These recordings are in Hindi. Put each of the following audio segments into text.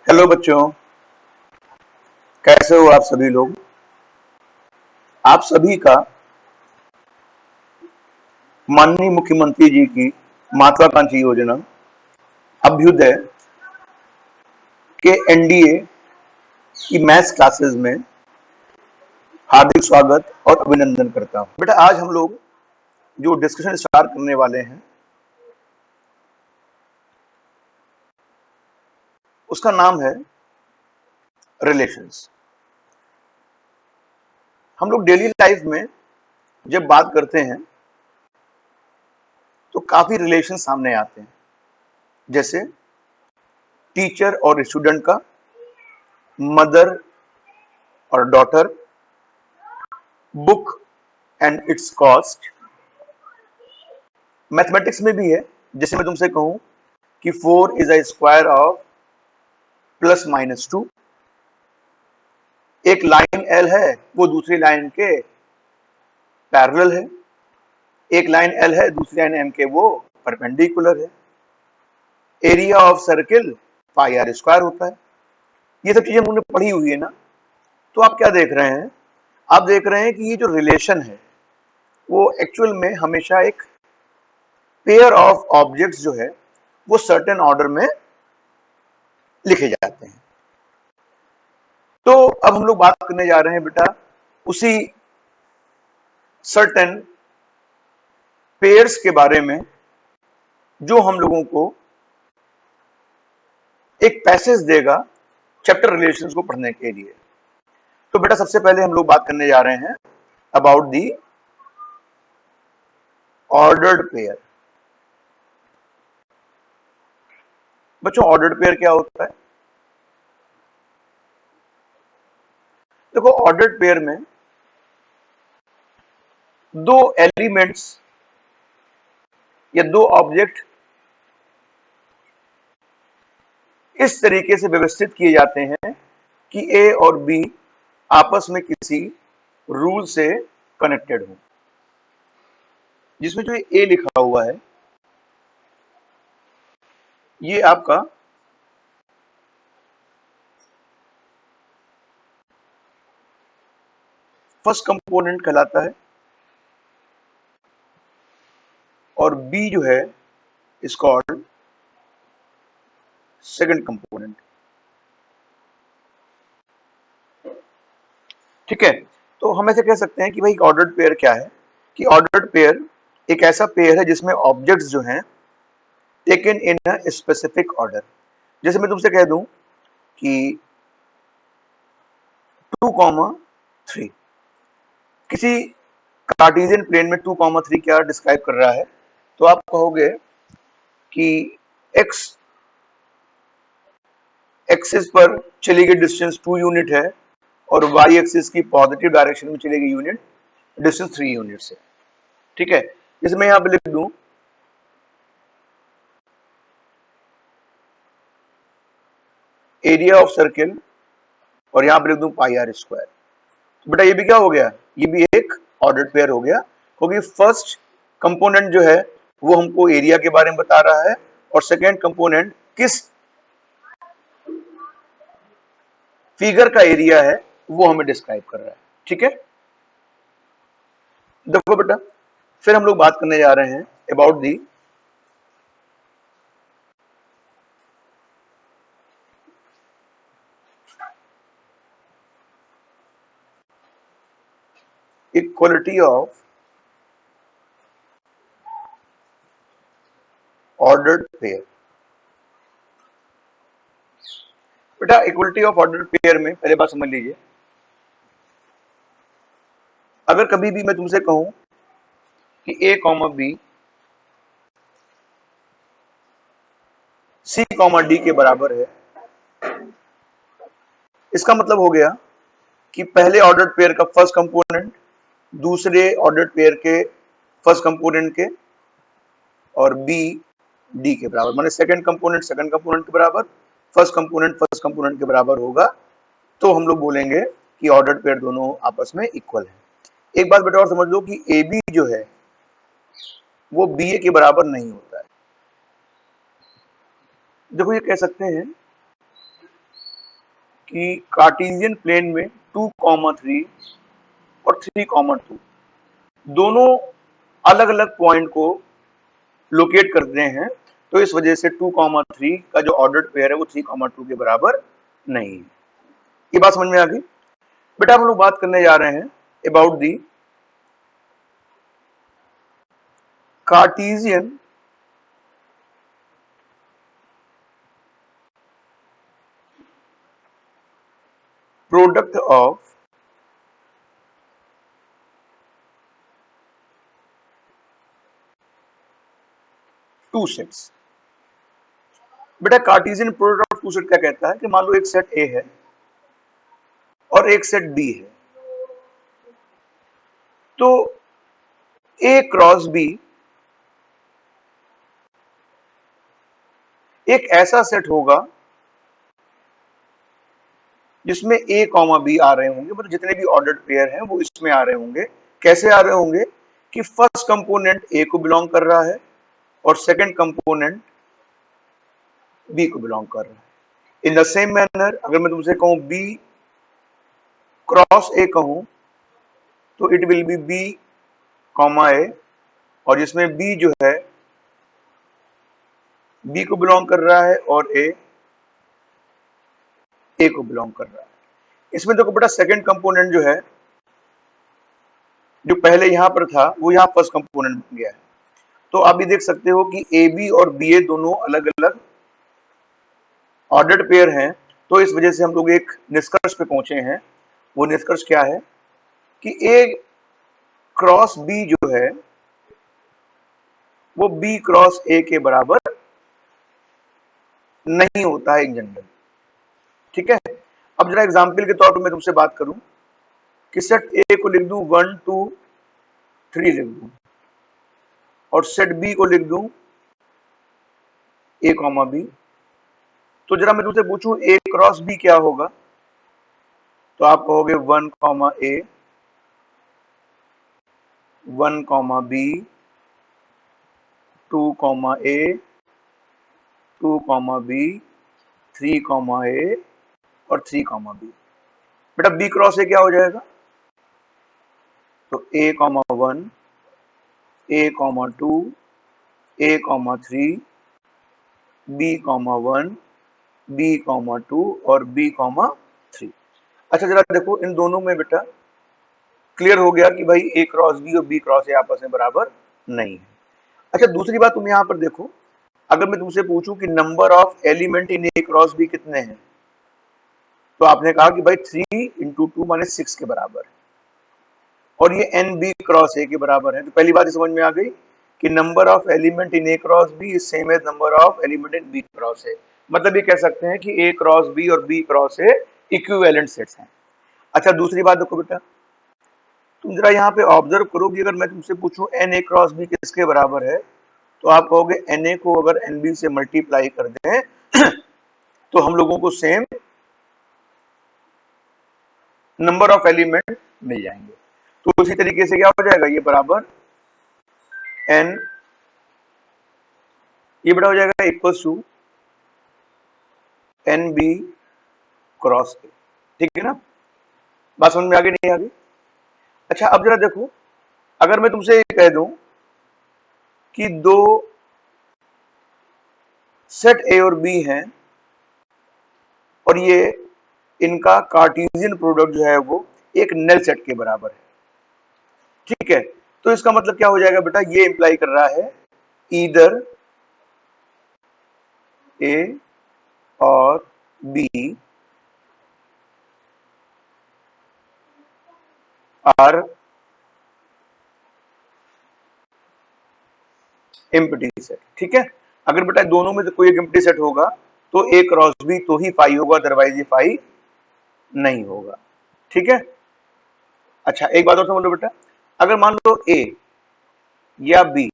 हेलो बच्चों, कैसे हो आप सभी लोग। आप सभी का माननीय मुख्यमंत्री जी की महत्वाकांक्षी योजना अभ्युदय के एनडीए की मैथ्स क्लासेस में हार्दिक स्वागत और अभिनंदन करता हूं। बेटा, आज हम लोग जो डिस्कशन स्टार्ट करने वाले हैं उसका नाम है रिलेशंस। हम लोग डेली लाइफ में जब बात करते हैं तो काफी रिलेशन सामने आते हैं, जैसे टीचर और स्टूडेंट का, मदर और daughter, book and it's cost. Mathematics में भी है, जैसे मैं तुमसे कहूं कि 4 is a square of plus minus 2। एक लाइन एल है, वो दूसरी लाइन के पैरेलल है। एक लाइन एल है, दूसरी लाइन एम के वो परपेंडिकुलर है। Area of circle pi r square होता है। ये सब चीजें हमने पढ़ी हुई है ना। तो आप क्या देख रहे हैं? आप देख रहे हैं कि ये जो रिलेशन है वो एक्चुअल में हमेशा एक पेयर ऑफ ऑब्जेक्ट्स जो है वो सर्टेन ऑर्डर में लिखे जाते हैं। तो अब हम लोग बात करने जा रहे हैं बेटा उसी सर्टेन पेयर्स के बारे में जो हम लोगों को एक पैसेज देगा चैप्टर रिलेशंस को पढ़ने के लिए। तो बेटा सबसे पहले हम लोग बात करने जा रहे हैं अबाउट दी ऑर्डर्ड पेयर। बच्चों, ऑर्डर्ड पेयर क्या होता है? देखो, ऑर्डर्ड पेयर में दो एलिमेंट्स या दो ऑब्जेक्ट इस तरीके से व्यवस्थित किए जाते हैं कि ए और बी आपस में किसी रूल से कनेक्टेड हो। जिसमें जो ए लिखा हुआ है ये आपका फर्स्ट कंपोनेंट कहलाता है और बी जो है इज कॉल्ड सेकंड कंपोनेंट। ठीक है, तो हम ऐसे कह सकते हैं कि भाई ऑर्डर्ड पेयर क्या है कि ऑर्डर्ड पेयर एक ऐसा पेयर है जिसमें ऑब्जेक्ट्स जो हैं taken in a specific order. जैसे मैं तुमसे कह दूं कि 2,3 किसी कार्टेशियन प्लेन में 2,3 क्या डिस्क्राइब कर रहा है, तो आप कहोगे कि x एक्सिस पर चली गई डिस्टेंस 2 यूनिट है और y एक्सिस की पॉजिटिव डायरेक्शन में चली गई यूनिट डिस्टेंस 3 यूनिट्स है। ठीक है, जैसे मैं यहां पे लिख दूं एरिया ऑफ सर्किल और यहां पे लिख दूं पाई आर स्क्वायर। तो बेटा ये भी क्या हो गया? ये भी एक ऑर्डर्ड पेयर हो गया, क्योंकि फर्स्ट कंपोनेंट जो है वो हमको एरिया के बारे में बता रहा है और सेकेंड कंपोनेंट किस फिगर का एरिया है वो हमें डिस्क्राइब कर रहा है। ठीक है, देखो बेटा, फिर हम लोग बात करने जा रहे हैं about the equality of ordered pair. बेटा, इक्वलिटी ऑफ ऑर्डर्ड पेयर में पहले बात समझ लीजिए। अगर कभी भी मैं तुमसे कहूं कि a comma B C comma D के बराबर है, इसका मतलब हो गया कि पहले ऑर्डर्ड पेयर का फर्स्ट कंपोनेंट दूसरे ऑर्डर्ड पेयर के फर्स्ट कंपोनेंट के और बी डी के बराबर, माने सेकंड कंपोनेंट के बराबर, फर्स्ट कंपोनेंट के बराबर होगा, तो हम लोग बोलेंगे कि ऑर्डर्ड पेयर दोनों आपस में इक्वल है। एक बात बेटा और समझ लो कि ए बी जो है वो बी ए के बराबर नहीं होता है। देखो, ये कह सकते हैं कि कार्टेशियन प्लेन में 2,3 और 3,2 दोनों अलग अलग पॉइंट को लोकेट करते हैं, तो इस वजह से 2,3 का जो ऑर्डर्ड पेयर है वो 3,2 के बराबर नहीं है। ये बात समझ में आ गई बेटा? हम लोग बात करने जा रहे हैं about the Cartesian product of two sets. बेटा Cartesian product of two set क्या कहता है कि मान लो एक सेट ए है और एक सेट बी है, तो ए क्रॉस बी एक ऐसा सेट होगा जिसमें ए कॉमा बी आ रहे होंगे, मतलब जितने भी ऑर्डर्ड पेयर हैं वो इसमें आ रहे होंगे। कैसे आ रहे होंगे कि फर्स्ट कंपोनेंट ए को बिलोंग कर रहा है और सेकंड कंपोनेंट बी को बिलोंग कर रहा है। इन द सेम मैनर अगर मैं तुमसे कहूं बी क्रॉस ए कहूं तो it will be B comma A, और जिसमें बी जो है बी को बिलोंग कर रहा है और ए को बिलोंग कर रहा है। इसमें देखो बेटा सेकंड कंपोनेंट जो है, जो पहले यहां पर था वो यहां फर्स्ट कंपोनेंट बन गया है। तो आप भी देख सकते हो कि ए बी और बी ए दोनों अलग अलग ऑर्डर्ड पेयर हैं। तो इस वजह से हम लोग एक निष्कर्ष पे पहुंचे हैं। वो निष्कर्ष क्या है कि ए क्रॉस बी जो है वो बी क्रॉस ए के बराबर नहीं होता है इन जनरल। ठीक है, अब जरा एग्जाम्पल के तौर पर मैं तुमसे बात करूं कि सेट ए को लिख दूं 1 2 3 लिख दूं और सेट बी को लिख दूं ए कॉमा बी, तो जरा मैं तुमसे पूछूं ए क्रॉस बी क्या होगा? तो आप कहोगे 1 comma A 1 comma B 2 comma A 2 comma B 3 comma A और 3 कॉमा बी। बेटा बी क्रॉस ए क्या हो जाएगा? तो A comma 1 A comma 2 A comma 3 B comma 1 B comma 2 और बी कॉमा 3। अच्छा जरा देखो इन दोनों में बेटा क्लियर हो गया कि भाई ए क्रॉस बी और बी क्रॉस ए आपस में बराबर नहीं है। अच्छा दूसरी बात तुम यहां पर देखो, अगर मैं तुमसे पूछूं कि number of element in A cross B कितने हैं, तो आपने कहा कि भाई 3 इंटू 2 माने 6 के बराबर है, और ये एन बी क्रॉस ए के बराबर है। तो पहली बात समझ में आ गई कि number of element in A cross B is same as number of element in B cross A. मतलब ये कह सकते हैं कि ए क्रॉस बी और B cross A equivalent sets हैं। अच्छा दूसरी बात देखो बेटा, तुम जरा यहाँ पे ऑब्जर्व करो कि अगर मैं तुमसे पूछूं एन ए क्रॉस बी किसके बराबर है, तो आप कहोगे एन ए को अगर एन बी से मल्टीप्लाई कर दें तो हम लोगों को सेम नंबर ऑफ एलिमेंट मिल जाएंगे। तो उसी तरीके से क्या हो जाएगा, ये बराबर एन, ये बड़ा हो जाएगा equal to n B cross A. ठीक है ना, बात समझ में आगे नहीं आ गई? अच्छा अब जरा देखो, अगर मैं तुमसे ये कह दूं कि दो सेट ए और बी हैं और ये इनका कार्टेशियन प्रोडक्ट जो है वो एक नल सेट के बराबर है। ठीक है, तो इसका मतलब क्या हो जाएगा बेटा, ये इंप्लाई कर रहा है ईदर ए और बी आर एम्प्टी सेट। ठीक है, अगर बेटा दोनों में से कोई एक एम्प्टी सेट होगा तो ए क्रॉस बी तो ही फाई होगा, अदरवाइज ये फाई नहीं होगा। ठीक है, अच्छा एक बात और समझ लो बेटा, अगर मान लो ए या बी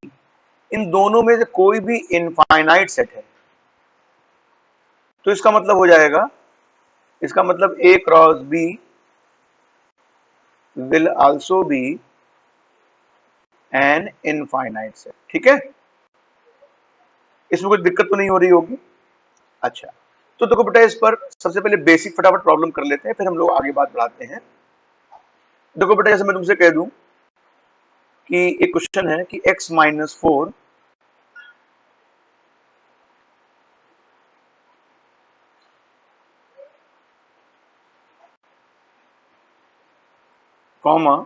इन दोनों में से कोई भी इनफाइनाइट सेट है, तो इसका मतलब हो जाएगा, इसका मतलब A cross B will also be an infinite set. ठीक है, इसमें कोई दिक्कत तो नहीं हो रही होगी? अच्छा तो देखो बेटा, इस पर सबसे पहले बेसिक फटाफट प्रॉब्लम कर लेते हैं, फिर हम लोग आगे बात बढ़ाते हैं। देखो बेटा, जैसे मैं तुमसे कह दूं कि एक क्वेश्चन है कि x minus 4 comma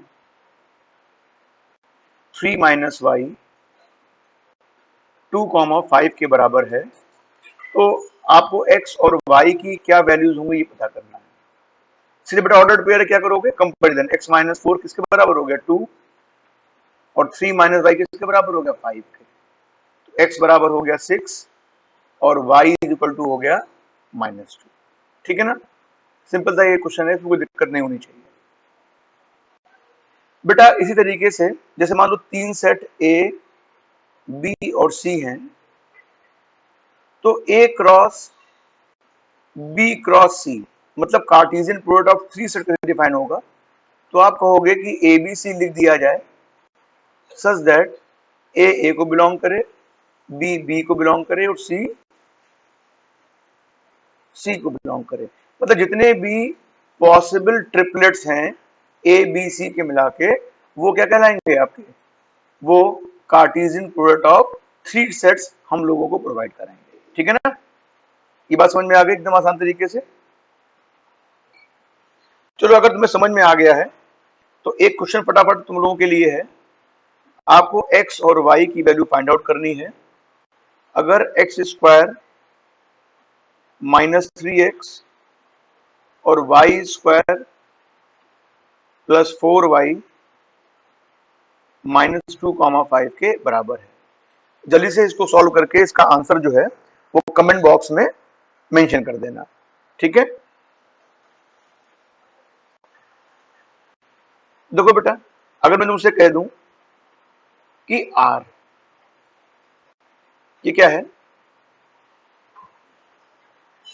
3 minus y 2,5 के बराबर है, तो आपको x और y की क्या वैल्यूज होंगी ये पता करना है। सीधे बेटा ऑर्डर पेयर क्या करोगे, कंपैरिजन। x माइनस 4 किसके बराबर हो गया, 2, और 3 माइनस वाई किसके बराबर हो गया, 5 के। तो x बराबर हो गया 6 और y इज इक्वल टू हो गया -2। ठीक है ना, सिंपल सा ये क्वेश्चन है, इसमें कोई दिक्कत नहीं होनी चाहिए बेटा। इसी तरीके से जैसे मान लो 3 सेट A, B और C हैं, तो A cross B cross C मतलब कार्टेशियन प्रोडक्ट ऑफ 3 सेट कैसे डिफाइन होगा, तो आप कहोगे कि ABC लिख दिया जाए सच दैट A को बिलोंग करे, B को बिलोंग करे और C को बिलोंग करे। मतलब जितने भी पॉसिबल ट्रिपलेट्स हैं ABC के मिला के, वो क्या कहलाएंगे आपके, वो कार्टेशियन प्रोडक्ट ऑफ 3 सेट्स हम लोगों को प्रोवाइड कराएंगे। ठीक है ना, ये बात समझ में आ गई एकदम आसान तरीके से। चलो, अगर तुम्हें समझ में आ गया है तो एक क्वेश्चन फटाफट तुम लोगों के लिए है। आपको x और y की वैल्यू फाइंड आउट करनी है। अगर x स्क्वायर -3x और y स्क्वायर प्लस 4y -2,5 के बराबर है, जल्दी से इसको सॉल्व करके इसका आंसर जो है वो कमेंट बॉक्स में मेंशन कर देना। ठीक है, देखो बेटा, अगर मैं तुमसे कह दूं कि r ये क्या है,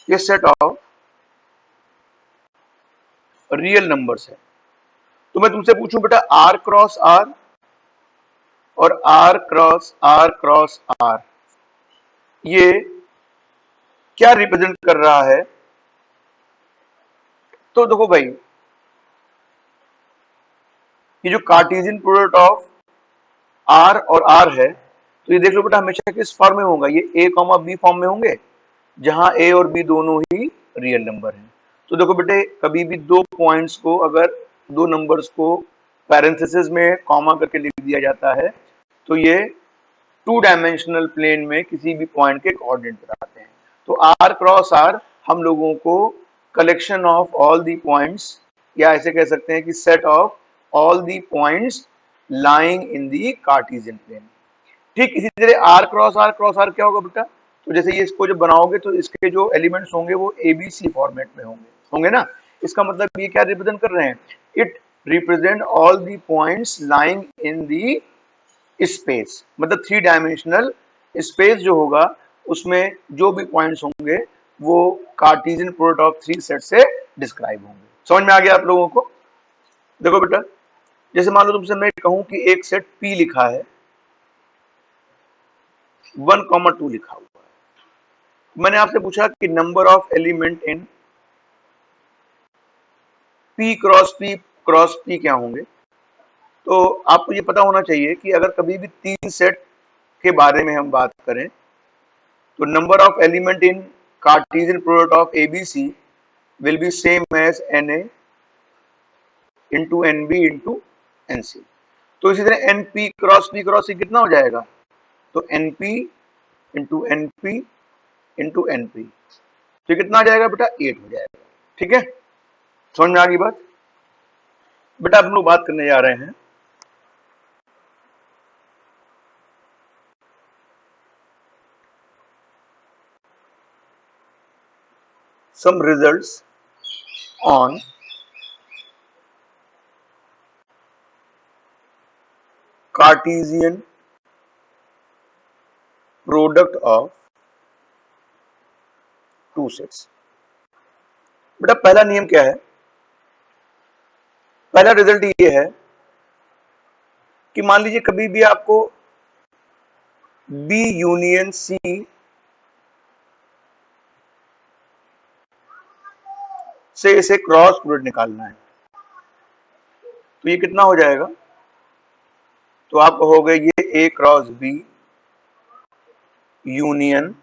ये सेट ऑफ रियल नंबर्स है, तो मैं तुमसे पूछूं बेटा r क्रॉस r और r क्रॉस r ये क्या रिप्रेजेंट कर रहा है। तो देखो भाई, ये जो कार्टेशियन प्रोडक्ट ऑफ r और r है, तो ये देख लो बेटा हमेशा किस फॉर्म में होगा, ये a कॉमा b फॉर्म में होंगे, जहां a और b दोनों ही रियल नंबर हैं। तो देखो बेटे, कभी भी दो पॉइंट्स को, अगर दो नंबर्स को पैरेंथेसिस में कॉमा करके लिख दिया जाता है, तो ये 2 डायमेंशनल प्लेन में किसी भी पॉइंट के कोऑर्डिनेट बताते हैं। तो r क्रॉस r हम लोगों को collection of all the points, या ऐसे कह सकते हैं कि set of all the points lying in the Cartesian plane. ठीक इसी तरह r क्रॉस r क्या होगा बेटा, तो जैसे ये इसको जब बनाओगे तो इसके जो एलिमेंट्स होंगे वो ABC फॉर्मेट में होंगे ना। इसका मतलब ये क्या रिप्रेजेंट कर रहे हैं, it represent all the points lying in the space, मतलब 3 डायमेंशनल स्पेस जो होगा उसमें जो भी पॉइंट्स होंगे वो कार्टेशियन प्रोडक्ट ऑफ 3 सेट से डिस्क्राइब होंगे। समझ में आ गया आप लोगों को। देखो बेटा, जैसे मान लो तुमसे मैं कहूं कि एक सेट P लिखा है, 1,2 लिखा हुआ है, मैंने आपसे पूछा कि number of element in P cross P क्या होंगे। तो आपको ये पता होना चाहिए कि अगर कभी भी 3 सेट के बारे में हम बात करें, तो number of element in Cartesian product of ABC will be same as Na into Nb into Nc। तो इसी तरह Np क्रॉस C कितना हो जाएगा, तो Np into Np into Np, तो कितना आ जाएगा बेटा, 8 हो जाएगा। ठीक है, समझ में आ गई बात। बेटा अब हम लोग बात करने जा रहे हैं some results on Cartesian product of two sets। बेटा पहला नियम क्या है, पहला रिजल्ट ये है कि मान लीजिए कभी भी आपको B यूनियन C से इसे क्रॉस प्रोडक्ट निकालना है। तो ये कितना हो जाएगा? तो आप कहोगे ये A cross B union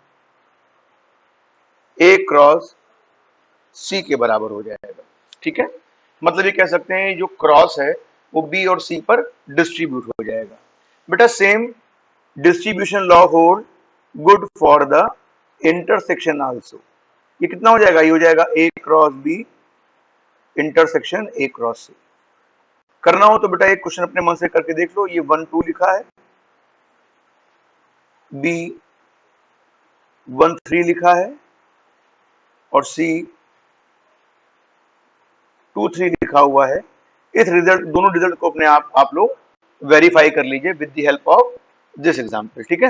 A cross C के बराबर हो जाएगा। ठीक है, मतलब ये कह सकते हैं जो क्रॉस है वो बी और सी पर डिस्ट्रीब्यूट हो जाएगा। बेटा same distribution law hold good for the intersection also. ये कितना हो जाएगा? ये हो जाएगा A cross B intersection A cross C. करना हो तो बेटा एक क्वेश्चन अपने मन से करके देख लो। ये 1 2 लिखा है, बी 1 3 लिखा है और सी 2 3 लिखा हुआ है। इस रिजल्ट, दोनों रिजल्ट को अपने आप लोग वेरीफाई कर लीजिए with the help of this example. ठीक है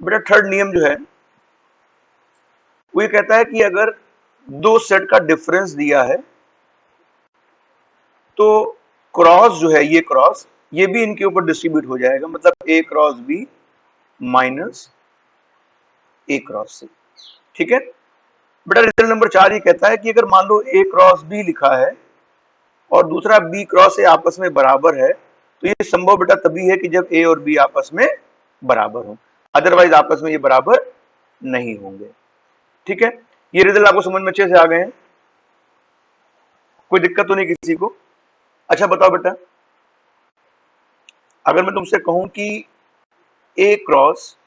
बेटा, थर्ड नियम जो है वो ये कहता है कि अगर दो सेट का डिफरेंस दिया है तो क्रॉस जो है, ये क्रॉस, ये भी इनके ऊपर डिस्ट्रीब्यूट हो जाएगा, मतलब A cross B minus A cross सी। ठीक है बेटा, रिजल्ट नंबर 4 ये कहता है कि अगर मान लो ए क्रॉस बी लिखा है और दूसरा बी क्रॉस ए आपस में बराबर है, तो ये संभव बेटा तभी है कि जब ए और बी आपस में बराबर हो, अदरवाइज आपस में ये बराबर नहीं होंगे। ठीक है, ये रिजल्ट आपको समझ में अच्छे से आ गए हैं? कोई दिक्कत तो नहीं किसी को? अच्छा बताओ बेटा, अगर मैं तुमसे कहूं कि A cross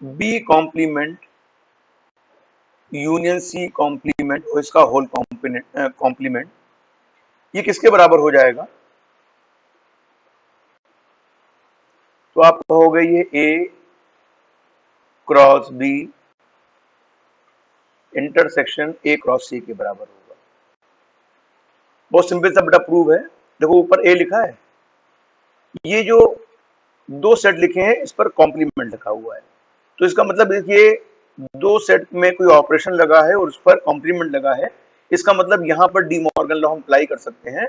B complement union C complement और इसका होल कॉम्प्लीमेंट, ये किसके बराबर हो जाएगा? तो आप कहोगे ये A cross B intersection A cross C के बराबर होगा। बहुत सिंपल सा बेटा प्रूव है। देखो ऊपर ए लिखा है, ये जो दो सेट लिखे हैं इस पर कॉम्प्लीमेंट लिखा हुआ है, तो इसका मतलब ये दो सेट में कोई ऑपरेशन लगा है और उस पर कॉम्प्लीमेंट लगा है, इसका मतलब यहां पर डी मॉर्गन लॉ हम अप्लाई कर सकते हैं।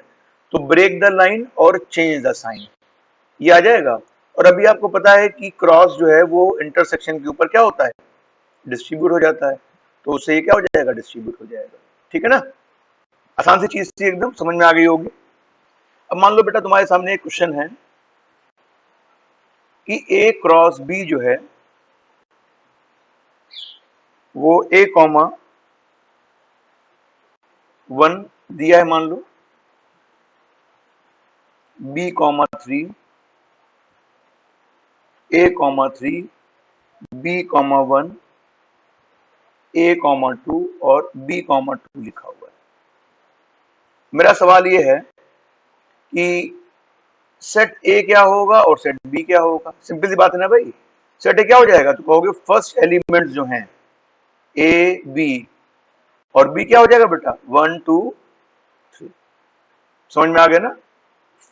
तो ब्रेक द लाइन और चेंज द साइन, ये आ जाएगा। और अभी आपको पता है कि क्रॉस जो है वो इंटरसेक्शन के ऊपर क्या होता है? डिस्ट्रीब्यूट हो जाता है, तो उससे ये क्या हो जाएगा? डिस्ट्रीब्यूट हो जाएगा। ठीक है ना, आसान सी चीज थी, एकदम समझ में आ गई होगी। अब मान लो बेटा तुम्हारे सामने एक क्वेश्चन है कि ए क्रॉस बी जो है वो ए कॉमा 1 दिया है मान लो, B comma 3, A comma 3, B comma 1, A comma 2 और बी कॉमा 2 लिखा हुआ है। मेरा सवाल ये है कि सेट ए क्या होगा और सेट बी क्या होगा? सिंपल सी बात है ना भाई, सेट ए क्या हो जाएगा? तो कहोगे फर्स्ट एलिमेंट जो हैं ए बी, और बी क्या हो जाएगा बेटा? 1 2 3। समझ में आ गया ना?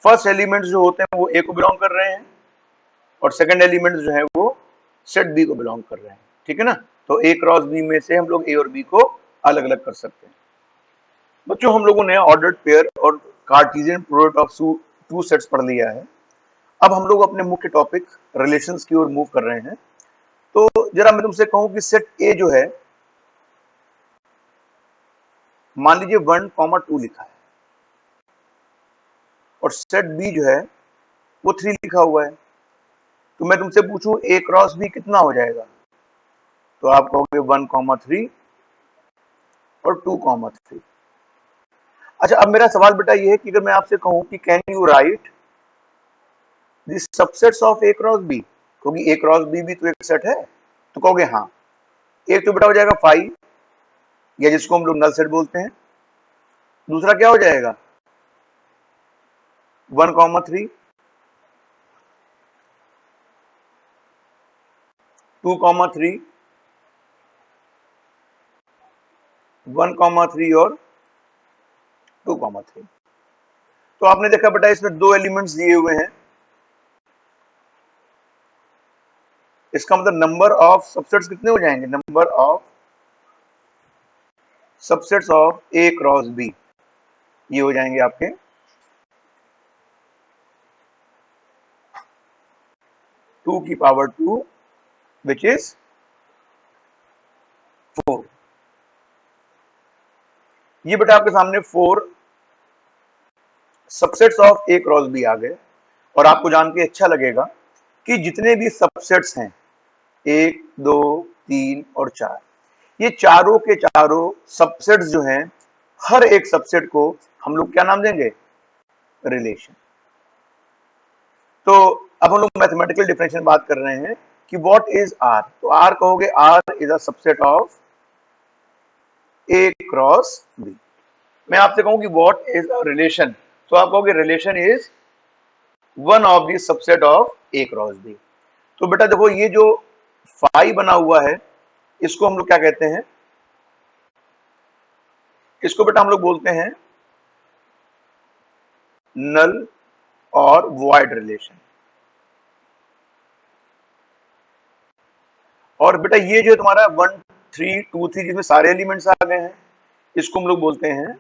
फर्स्ट एलिमेंट जो होते हैं वो ए को बिलोंग कर रहे हैं और सेकंड एलिमेंट जो है वो सेट बी को बिलोंग कर रहे हैं। ठीक है ना, तो ए क्रॉस बी में से हम लोग ए और बी को अलग अलग कर सकते हैं। बच्चों हम लोगों ने ऑर्डर्ड पेयर और Cartesian product of two sets पढ़ लिया है। अब हम लोग अपने मुख्य टॉपिक रिलेशंस की ओर मूव कर रहे हैं। तो जरा मैं तुमसे कहूं कि सेट ए जो है, मान लीजिए 1 2 लिखा है और सेट बी जो है वो 3 लिखा हुआ है, तो मैं तुमसे पूछूं ए क्रॉस बी कितना हो जाएगा? तो आप कहोगे 1 3 और 2 3। अच्छा, अब मेरा सवाल बेटा ये है कि अगर मैं आपसे कहूं कि can you write the subsets of A cross B, क्योंकि ए क्रॉस बी भी तो एक सेट है, तो कहोगे हाँ। एक तो बेटा हो जाएगा 5, या जिसको हम लोग नल सेट बोलते हैं। दूसरा क्या हो जाएगा? 1 3, 2 3, 1 3 और 2 3। तो आपने देखा बेटा इसमें दो एलिमेंट्स दिए हुए हैं, इसका मतलब नंबर ऑफ सबसेट्स कितने हो जाएंगे? Number of subsets of A cross B, ये हो जाएंगे आपके 2 की पावर 2 विच इज 4। ये बेटा आपके सामने 4 subsets of A cross B आ गए। और आपको जान के अच्छा लगेगा कि जितने भी सबसेट्स हैं 1, 2, 3 और 4, ये चारों के चारों सबसेट्स जो हैं, हर एक सबसेट को हम लोग क्या नाम देंगे? रिलेशन। तो अब हम लोग मैथमेटिकल डिफरेंशियल बात कर रहे हैं कि व्हाट इज आर। तो आर कहोगे R is a subset of A cross B. मैं आपसे कहूं कि व्हाट इज अ रिलेशन, तो आप कहोगे relation is one of the subset of A cross B. तो बेटा देखो, ये जो फाई बना हुआ है, इसको हम लोग क्या कहते हैं? इसको बेटा हम लोग बोलते हैं नल और वॉइड रिलेशन। और बेटा ये जो तुम्हारा 1, 3, 2, 3 जिसमें सारे एलिमेंट्स आ गए हैं, इसको हम लोग बोलते हैं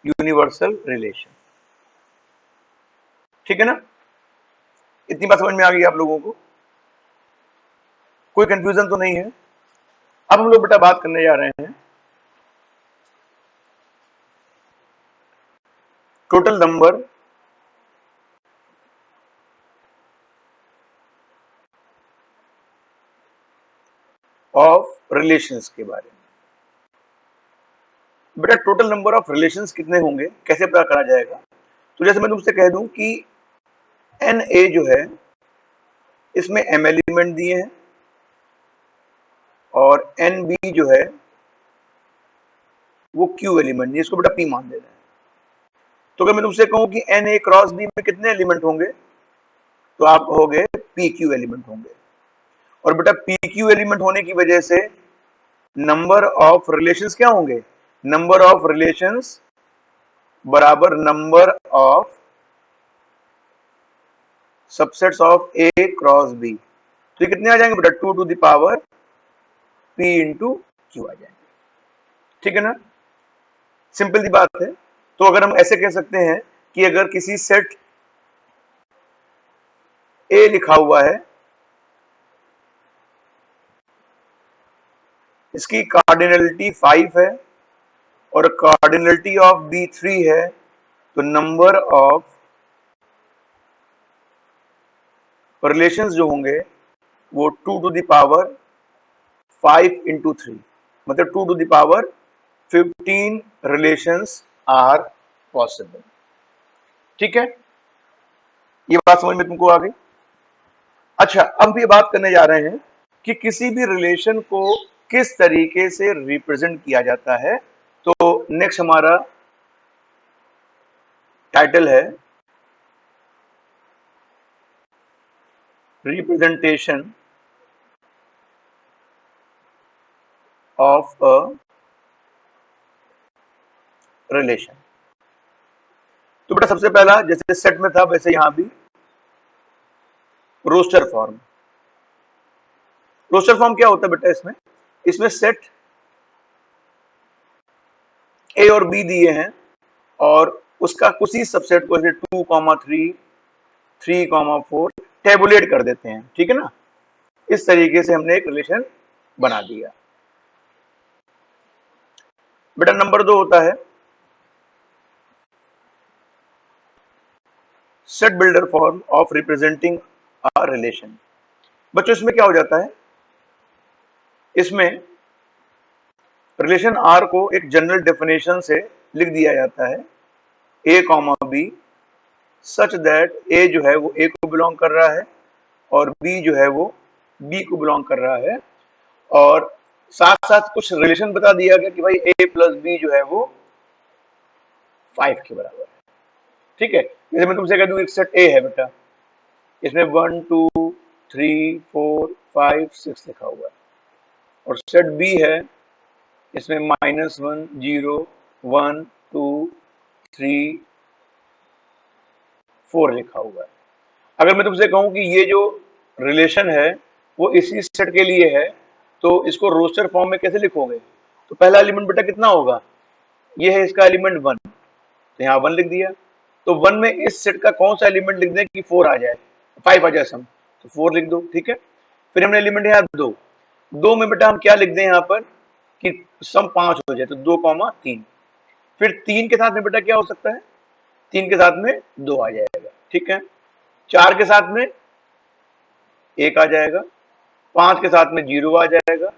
यूनिवर्सल रिलेशन। ठीक है ना? इतनी बात समझ में आ गई आप लोगों को? कोई कंफ्यूजन तो नहीं है? अब हम लोग बेटा बात करने जा रहे हैं टोटल नंबर ऑफ रिलेशंस के बारे में। बेटा टोटल नंबर ऑफ रिलेशंस कितने होंगे, कैसे पता करा जाएगा? तो जैसे मैं तुमसे कह दूं कि एन ए जो है, इसमें एम एलिमेंट दिए हैं और एन बी जो है वो क्यू एलिमेंट दिए, इसको बेटा पी मान देना है। तो अगर मैं तुमसे कहूं कि एन ए क्रॉस बी में कितने एलिमेंट होंगे, तो आप कहोगे पी क्यू एलिमेंट होंगे। और बेटा पी क्यू एलिमेंट होने की वजह से नंबर ऑफ रिलेशंस क्या होंगे? नंबर ऑफ रिलेशंस बराबर number of subsets of A cross B. तो ये कितने आ जाएंगे बेटा? 2 to the power p into Q आ जाएंगे। ठीक है ना? सिंपल सी बात है। तो अगर हम ऐसे कह सकते हैं कि अगर किसी सेट ए लिखा हुआ है, इसकी कार्डिनलिटी 5 है और कार्डिनलिटी ऑफ बी 3 है, तो नंबर ऑफ रिलेशंस जो होंगे वो 2 टू द पावर 5 इंटू 3, मतलब 2 to the power 15 relations are possible. ठीक है? ये बात समझ में तुमको आ गई? अच्छा, अब ये बात करने जा रहे हैं कि किसी भी रिलेशन को किस तरीके से रिप्रेजेंट किया जाता है। तो नेक्स्ट हमारा टाइटल है रिप्रेजेंटेशन ऑफ अ रिलेशन। तो बेटा सबसे पहला जैसे सेट में था वैसे यहां भी रोस्टर फॉर्म। रोस्टर फॉर्म क्या होता है बेटा? इसमें सेट ए और बी दिए हैं और उसका उसी सबसेट को जैसे 2, 3, 3, 4 टेबुलेट कर देते हैं। ठीक है ना? इस तरीके से हमने एक रिलेशन बना दिया। बेटा नंबर 2 होता है set builder form of representing a relation. बच्चों इसमें क्या हो जाता है? इसमें रिलेशन आर को एक जनरल डेफिनेशन से लिख दिया जाता है A comma B such that ए जो है वो ए को बिलोंग कर रहा है और बी जो है वो बी को बिलोंग कर रहा है। और साथ साथ कुछ रिलेशन बता दिया गया कि भाई ए प्लस बी जो है वो 5 के बराबर है। ठीक है? जैसे मैं तुमसे कह दूं एक सेट ए है बेटा, इसमें 1, 2, 3, 4, 5, 6 लिखा हुआ है। और सेट बी है, इसमें -1, 0, 1, 2, 3, 4 लिखा हुआ है। अगर मैं तुमसे कहूं कि ये जो रिलेशन है वो इसी सेट के लिए है, तो इसको रोस्टर फॉर्म में कैसे लिखोगे? तो पहला एलिमेंट बेटा कितना होगा? ये है इसका एलिमेंट 1, तो यहाँ 1 लिख दिया। तो 1 में इस सेट का कौन सा एलिमेंट लिख दें कि 4 आ जाए, 5 आ जाए सम, तो 4 लिख दो। ठीक है? फिर हमने एलिमेंट यहाँ 2, 2 में बेटा हम क्या लिख दें यहाँ पर कि सम 5 हो जाए, तो 2,3। फिर 3 के साथ में बेटा क्या हो सकता है, 3 के साथ में 2 आ जाएगा, ठीक है। 4 के साथ में 1 आ जाएगा, 5 के साथ में 0 आ जाएगा,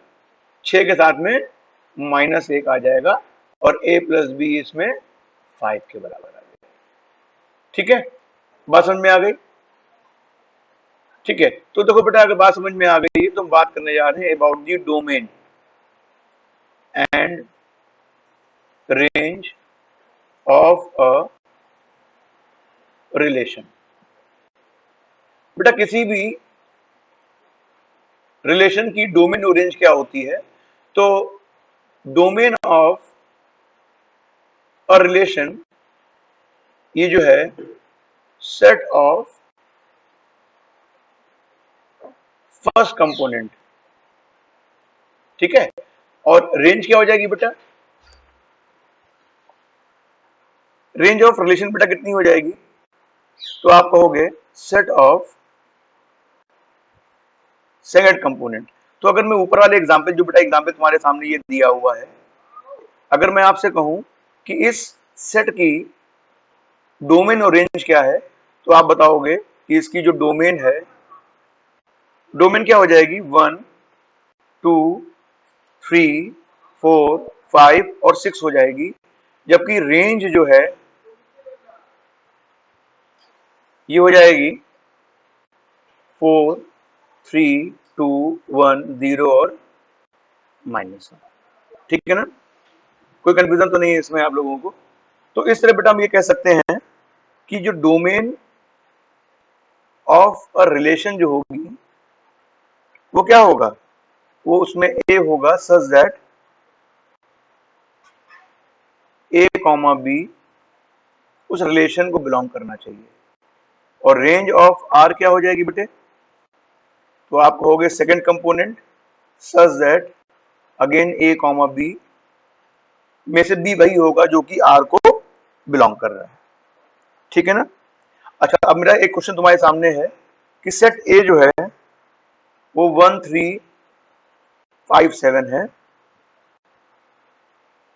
6 के साथ में -1 आ जाएगा, और a प्लस बी इसमें 5 के बराबर आ जाएगा। ठीक है, बात समझ में आ गई? ठीक है, तो देखो बेटा अगर बात समझ में आ गई है तो हम बात करने जा रहे हैं about the domain and range of a relation. बेटा किसी भी रिलेशन की डोमेन और रेंज क्या होती है, तो डोमेन ऑफ अ रिलेशन ये जो है सेट ऑफ फर्स्ट कंपोनेंट, ठीक है। और रेंज क्या हो जाएगी बेटा, रेंज ऑफ रिलेशन बेटा कितनी हो जाएगी, तो आप कहोगे सेट ऑफ सेकंड कंपोनेंट। तो अगर मैं ऊपर वाले एग्जांपल, जो बेटा एग्जांपल तुम्हारे सामने ये दिया हुआ है, अगर मैं आपसे कहूं कि इस सेट की डोमेन और रेंज क्या है, तो आप बताओगे कि इसकी जो डोमेन है, डोमेन क्या हो जाएगी 1 2 3 4 5 और 6 हो जाएगी, जबकि रेंज जो है ये हो जाएगी 4 3 2 1 0 और -1। ठीक है ना, कोई कंफ्यूजन तो नहीं है इसमें आप लोगों को? तो इस तरह बेटा हम ये कह सकते हैं कि जो डोमेन ऑफ अ रिलेशन जो होगी वो क्या होगा, वो उसमें ए होगा such that A comma B उस रिलेशन को बिलोंग करना चाहिए, और रेंज ऑफ आर क्या हो जाएगी बेटे, तो आप कहोगे second component such that again A comma B में से बी वही होगा जो कि आर को बिलोंग कर रहा है। ठीक है ना। अच्छा, अब मेरा एक क्वेश्चन तुम्हारे सामने है कि सेट ए जो है वो 1 3 5 7 है,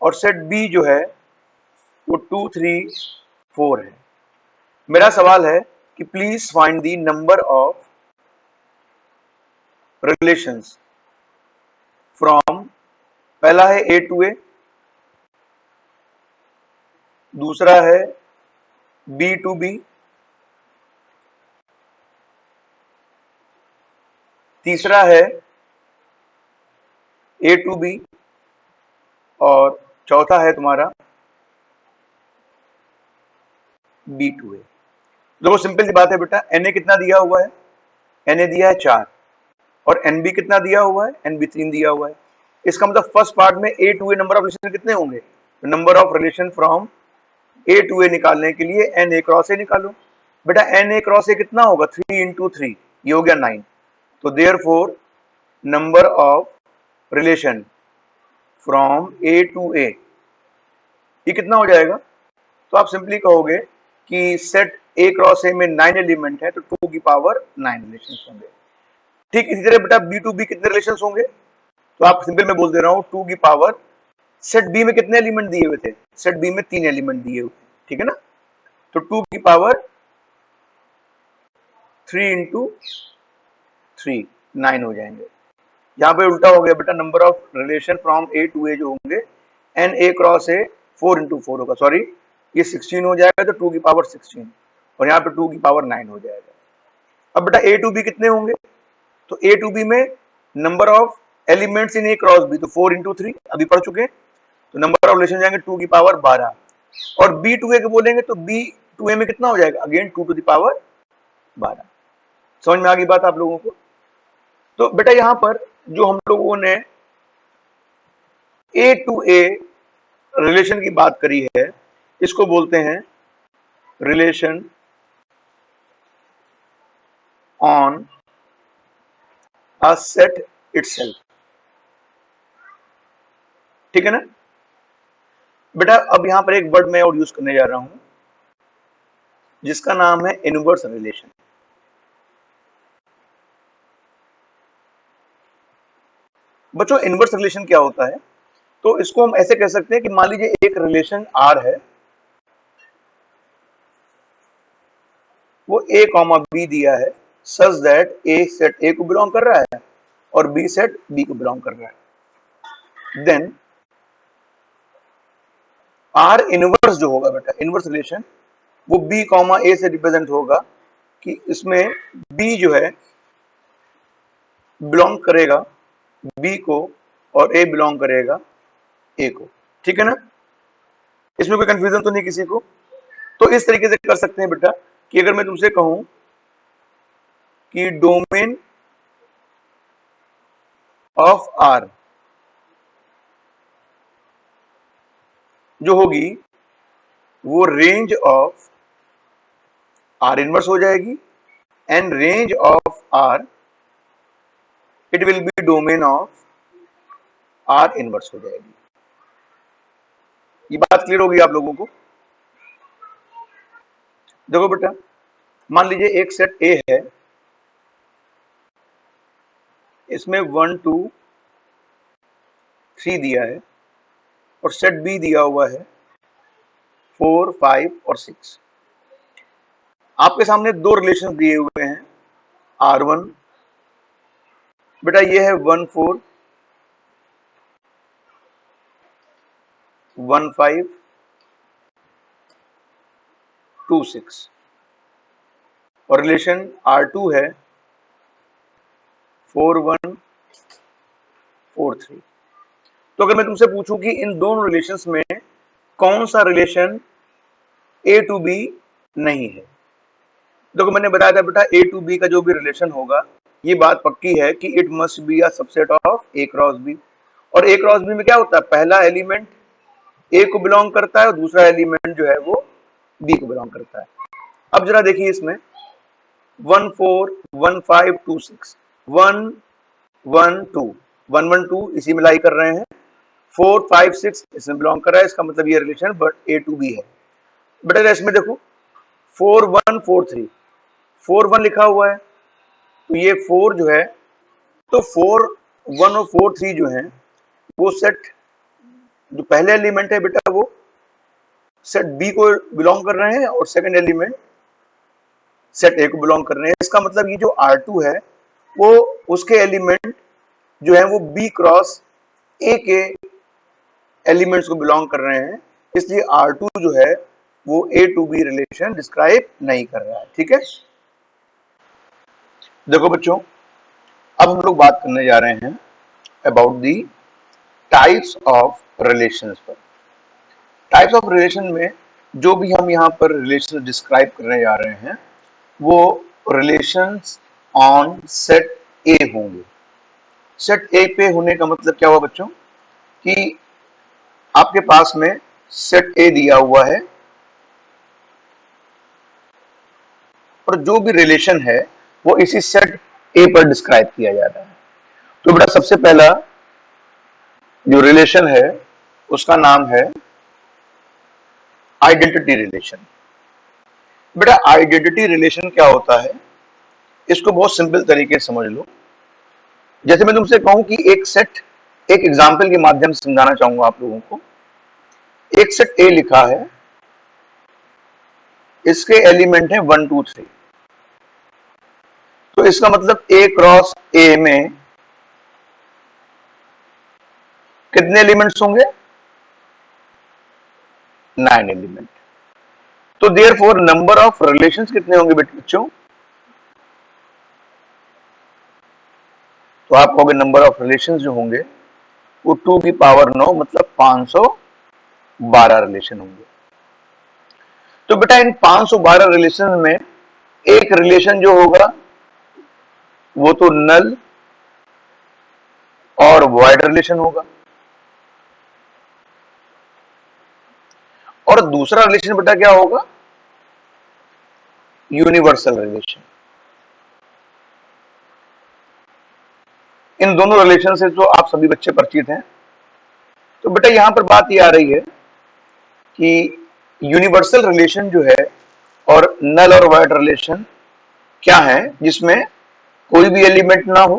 और सेट बी जो है वो 2 3 4 है। मेरा सवाल है कि please find the number of relations from, पहला है ए टू ए, दूसरा है बी टू बी, तीसरा है ए टू बी, और चौथा है तुम्हारा बी टू ए। देखो सिंपल सी बात है बेटा, एन ए कितना दिया हुआ है, एन ए दिया है 4, और एन बी कितना दिया हुआ है, एन बी 3 दिया हुआ है। इसका मतलब फर्स्ट पार्ट में A to A number of relation कितने होंगे, number of relation from A to A निकालने के लिए एन ए क्रॉस ए निकालो। बेटा एन ए क्रॉस ए कितना होगा, 3 इंटू 3, ये हो गया 9। तो therefore number of relation from A to A ये कितना हो जाएगा, तो आप सिंपली कहोगे कि सेट ए क्रॉस ए में 9 एलिमेंट है, तो 2 की पावर 9 रिलेशन होंगे। ठीक इसी तरह बेटा बी टू बी कितने रिलेशन होंगे, तो आप सिंपल मैं बोल दे रहा हूं 2 की पावर, सेट बी में कितने एलिमेंट दिए हुए थे, सेट बी में 3 एलिमेंट दिए हुए, ठीक है ना, तो 2 की पावर 3 इंटू 3 9 हो जाएंगे। यहाँ पे उल्टा हो गया बेटा, number of relation from A to A जो होंगे n A cross A 4 into 4 होगा, सॉरी ये 16 हो जाएगा, तो 2 की पावर 16, और यहाँ पे 2 की पावर 9 हो जाएगा। अब बेटा ए टू बी कितने होंगे, तो ए टू बी में number of elements in A cross B, तो 4 इंटू 3 अभी पढ़ चुके हैं, तो नंबर ऑफ रिलेशन जाएंगे 2 की पावर 12, और बी टू ए के बोलेंगे तो बी टू ए में कितना हो जाएगा, अगेन 2 टू द पावर 12। समझ में आ गई बात आप लोगों को? तो बेटा यहां पर जो हम लोगों ने ए टू ए रिलेशन की बात करी है, इसको बोलते हैं relation on a set itself. ठीक है ना बेटा, अब यहां पर एक वर्ड मैं और यूज करने जा रहा हूं जिसका नाम है इनवर्स रिलेशन। बच्चों इनवर्स रिलेशन क्या होता है? तो इसको हम ऐसे कह सकते हैं कि मान लीजिए एक रिलेशन आर है, वो ए कॉमा बी दिया है सच दैट ए सेट ए को बिलोंग कर रहा है और बी सेट बी को बिलोंग कर रहा है। देन आर इनवर्स जो होगा बेटा, इनवर्स रिलेशन, वो बी कॉमा ए से रिप्रेजेंट होगा कि इसमें बी जो है बिलोंग करेगा बी को और ए बिलोंग करेगा ए को। ठीक है ना? इसमें कोई कंफ्यूजन तो नहीं किसी को? तो इस तरीके से कर सकते हैं बेटा कि अगर मैं तुमसे कहूं कि डोमेन ऑफ आर जो होगी वो रेंज ऑफ आर इनवर्स हो जाएगी and range of R it will be domain of R inverse हो जाएगी। ये बात क्लियर होगी आप लोगों को? देखो बेटा, मान लीजिए एक सेट ए है, इसमें 1 2 3 दिया है और सेट बी दिया हुआ है 4 5 और 6। आपके सामने दो रिलेशन दिए हुए हैं R1, बेटा ये है 1 4 1 5 2 6 और रिलेशन R2 है 4 1 4 3। तो अगर मैं तुमसे पूछूं कि इन दोनों रिलेशंस में कौन सा रिलेशन ए टू बी नहीं है, देखो मैंने बताया था बेटा ए टू बी का जो भी रिलेशन होगा ये बात पक्की है कि it must be a subset of A cross B. और ए क्रॉस बी में क्या होता है, पहला एलिमेंट ए को बिलोंग करता है और दूसरा एलिमेंट जो है वो बी को बिलोंग करता है। अब जरा देखिए इसमें 1 4 1 5 2 6 1 1 2 1 1 2 इसी में लाई कर रहे हैं, 4 5 6 इसमें बिलोंग कर रहा है, इसका मतलब ये relation but A to B है। बेटा इसमें देखो 4 1 4 3 4 1 लिखा हुआ है, तो ये 4 जो है, तो 4 1 और 4 3 जो है वो सेट जो पहले एलिमेंट है बेटा वो सेट बी को बिलोंग कर रहे हैं और सेकंड एलिमेंट सेट ए को बिलोंग कर रहे हैं। इसका मतलब ये जो R2 है वो उसके एलिमेंट जो है वो बी क्रॉस ए के एलिमेंट्स को बिलोंग कर रहे हैं, इसलिए R2 जो है वो ए टू बी रिलेशन डिस्क्राइब नहीं कर रहा है। ठीक है? देखो बच्चों, अब हम लोग बात करने जा रहे हैं about the types of relations पर। टाइप्स ऑफ रिलेशन में जो भी हम यहाँ पर रिलेशन डिस्क्राइब करने जा रहे हैं वो रिलेशंस ऑन सेट ए होंगे। सेट ए पे होने का मतलब क्या हुआ बच्चों कि आपके पास में सेट ए दिया हुआ है और जो भी रिलेशन है वो इसी सेट ए पर डिस्क्राइब किया जा रहा है। तो बेटा सबसे पहला जो रिलेशन है उसका नाम है आइडेंटिटी रिलेशन। बेटा आइडेंटिटी रिलेशन क्या होता है, इसको बहुत सिंपल तरीके से समझ लो। जैसे मैं तुमसे कहूं कि एक सेट, एक एग्जांपल के माध्यम से समझाना चाहूंगा आप लोगों को। एक सेट ए लिखा है, इसके एलिमेंट है 1 2 3, तो इसका मतलब ए क्रॉस ए में कितने एलिमेंट्स होंगे, 9 एलिमेंट। तो देयरफॉर नंबर ऑफ रिलेशंस कितने होंगे बच्चों, तो आप कहोगे नंबर ऑफ रिलेशंस जो होंगे वो 2 की पावर 9 मतलब 512 रिलेशन होंगे। तो बेटा इन 512 रिलेशन में एक रिलेशन जो होगा वो तो नल और वॉइड रिलेशन होगा, और दूसरा रिलेशन बेटा क्या होगा, यूनिवर्सल रिलेशन। इन दोनों रिलेशन से जो आप सभी बच्चे परिचित हैं। तो बेटा यहां पर बात यह आ रही है कि यूनिवर्सल रिलेशन जो है और नल और वॉइड रिलेशन क्या है, जिसमें कोई भी एलिमेंट ना हो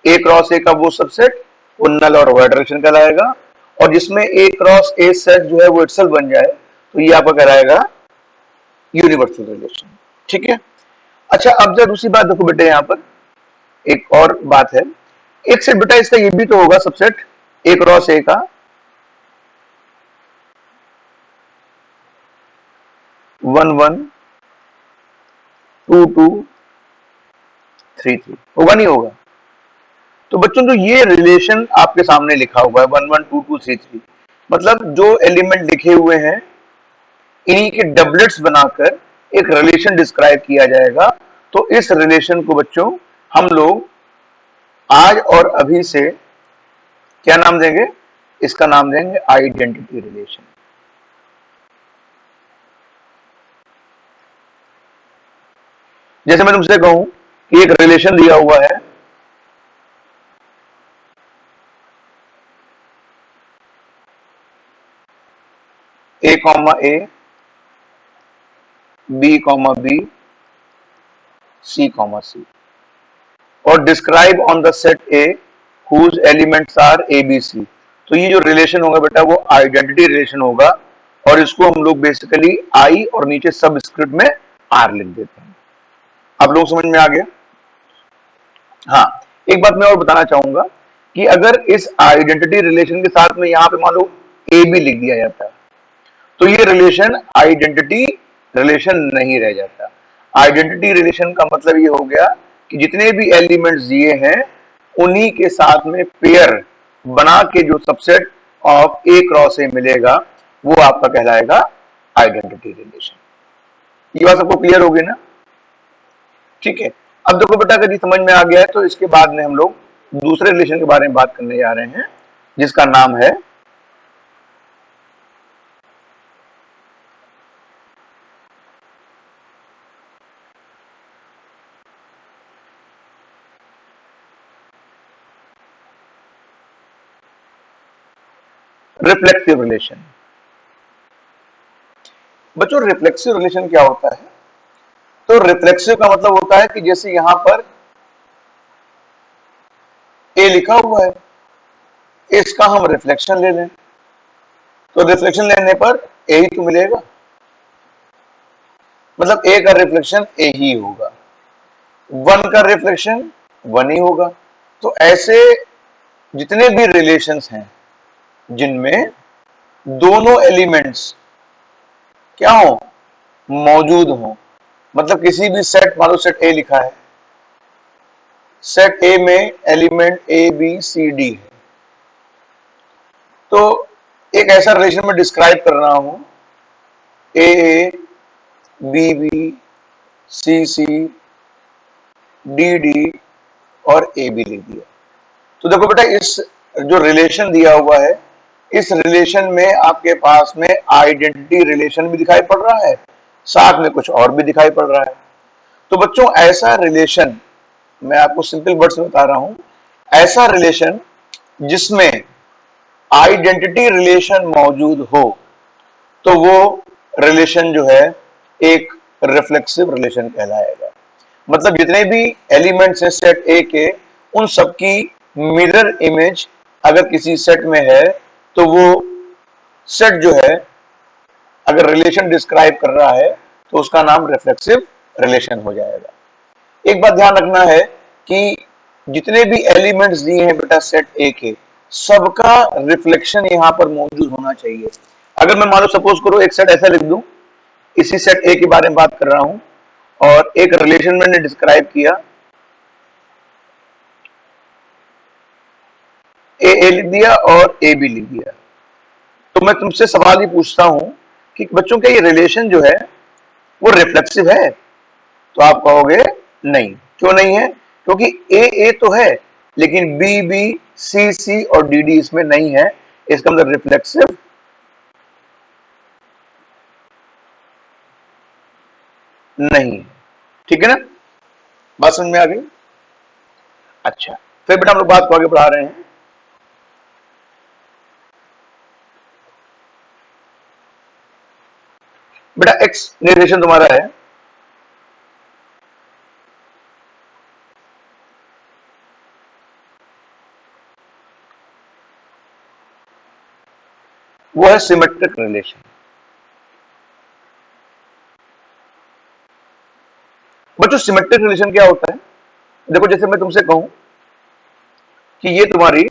ए क्रॉस ए का वो सबसेट वो नल और वाइड रिलेशन कहलाएगा, और जिसमें ए क्रॉस ए सेट जो है वो इटसेल्फ बन जाए तो ये आपका कहलाएगा यूनिवर्सल रिलेशन। ठीक है। अच्छा, अब जरा दूसरी बात देखो बेटे, यहां पर एक और बात है। एक सेट बेटा इसका ये भी तो होगा सबसेट ए क्रॉस ए का 1 1 2 2 3 3 होगा नहीं होगा? तो बच्चों जो ये रिलेशन आपके सामने लिखा हुआ है 1 1 2 2 3 3, मतलब जो एलिमेंट लिखे हुए हैं इन्हीं के डबलेट्स बनाकर एक रिलेशन डिस्क्राइब किया जाएगा। तो इस रिलेशन को बच्चों हम लोग आज और अभी से क्या नाम देंगे? इसका नाम देंगे आइडेंटिटी रिलेशन। जैसे मैं तुमसे कहूं कि एक रिलेशन दिया हुआ है A comma A, B comma B, C comma C, और describe on the set A whose elements are A B C. तो ये जो रिलेशन होगा बेटा वो आइडेंटिटी रिलेशन होगा, और इसको हम लोग बेसिकली आई और नीचे सब स्क्रिप्ट में आर लिख देते हैं। आप लोग समझ में आ गया? हाँ, एक बात मैं और बताना चाहूंगा कि अगर इस आइडेंटिटी रिलेशन के साथ में यहां पे मान लो ए बी लिख दिया जाता है तो ये रिलेशन आइडेंटिटी रिलेशन नहीं रह जाता। आइडेंटिटी रिलेशन का मतलब ये हो गया कि जितने भी एलिमेंट्स दिए हैं उन्हीं के साथ में पेयर बना के जो सबसेट ऑफ ए क्रॉस ए मिलेगा वो आपका कहलाएगा आइडेंटिटी रिलेशन। ये बात सबको क्लियर होगी ना? ठीक है। अब देखो बेटा, अगर ये समझ में आ गया है तो इसके बाद में हम लोग दूसरे रिलेशन के बारे में बात करने जा रहे हैं जिसका नाम है रिफ्लेक्सिव रिलेशन। बच्चों रिफ्लेक्सिव रिलेशन क्या होता है? तो रिफ्लेक्सिव का मतलब होता है कि जैसे यहां पर ए लिखा हुआ है, इसका हम रिफ्लेक्शन ले लें तो रिफ्लेक्शन लेने पर ए ही तो मिलेगा, मतलब ए का रिफ्लेक्शन ए ही होगा, वन का रिफ्लेक्शन वन ही होगा। तो ऐसे जितने भी रिलेशंस हैं जिनमें दोनों एलिमेंट्स क्या हो? मौजूद हो, मतलब किसी भी सेट, मान लो सेट ए लिखा है, सेट ए में element A B C D है, तो एक ऐसा रिलेशन में डिस्क्राइब कर रहा हूं A B B C C D D और ए बी लिख दिया। तो देखो बेटा, इस जो रिलेशन दिया हुआ है इस रिलेशन में आपके पास में आइडेंटिटी रिलेशन भी दिखाई पड़ रहा है, साथ में कुछ और भी दिखाई पड़ रहा है। तो बच्चों ऐसा रिलेशन, मैं आपको सिंपल वर्ड्स में बता रहा हूं, ऐसा रिलेशन जिसमें आइडेंटिटी रिलेशन मौजूद हो तो वो रिलेशन जो है एक रिफ्लेक्सिव रिलेशन कहलाएगा। मतलब जितने भी एलिमेंट्स हैं सेट ए के उन सबकी मिरर इमेज अगर किसी सेट में है तो वो सेट जो है अगर रिलेशन डिस्क्राइब कर रहा है तो उसका नाम रिफ्लेक्सिव रिलेशन हो जाएगा। एक बात ध्यान रखना है कि जितने भी एलिमेंट्स दिए हैं बेटा सेट ए के सबका रिफ्लेक्शन यहां पर मौजूद होना चाहिए। अगर मैं मान लो सपोज करो एक सेट ऐसा लिख दूं, इसी सेट ए के बारे में बात कर रहा हूं और एक रिलेशन मैंने डिस्क्राइब किया, ए लिख दिया और ए बी लिख दिया, तो मैं तुमसे सवाल ही पूछता हूं कि बच्चों का ये रिलेशन जो है वो रिफ्लेक्सिव है? तो आप कहोगे नहीं। क्यों नहीं है? क्योंकि ए तो है लेकिन बी बी सी सी और डी डी इसमें नहीं है, इसका मतलब रिफ्लेक्सिव नहीं। ठीक है ना? बात समझ में आ गई? अच्छा, फिर बेटा हम लोग बात को आगे बढ़ा रहे हैं। बेटा एक्स रिलेशन तुम्हारा है वो है सिमेट्रिक रिलेशन। बच्चों सिमेट्रिक रिलेशन क्या होता है? देखो जैसे मैं तुमसे कहूं कि ये तुम्हारी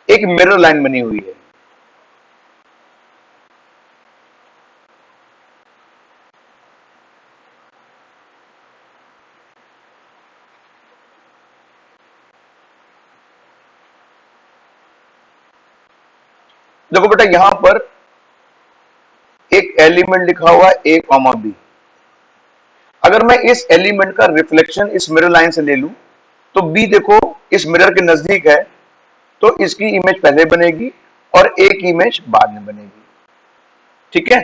एक मिरर लाइन बनी हुई है, देखो बेटा यहां पर एक एलिमेंट लिखा हुआ है a कॉमा बी। अगर मैं इस एलिमेंट का रिफ्लेक्शन इस मिरर लाइन से ले लूं तो बी देखो इस मिरर के नजदीक है, तो इसकी इमेज पहले बनेगी और ए की इमेज बाद में बनेगी। ठीक है,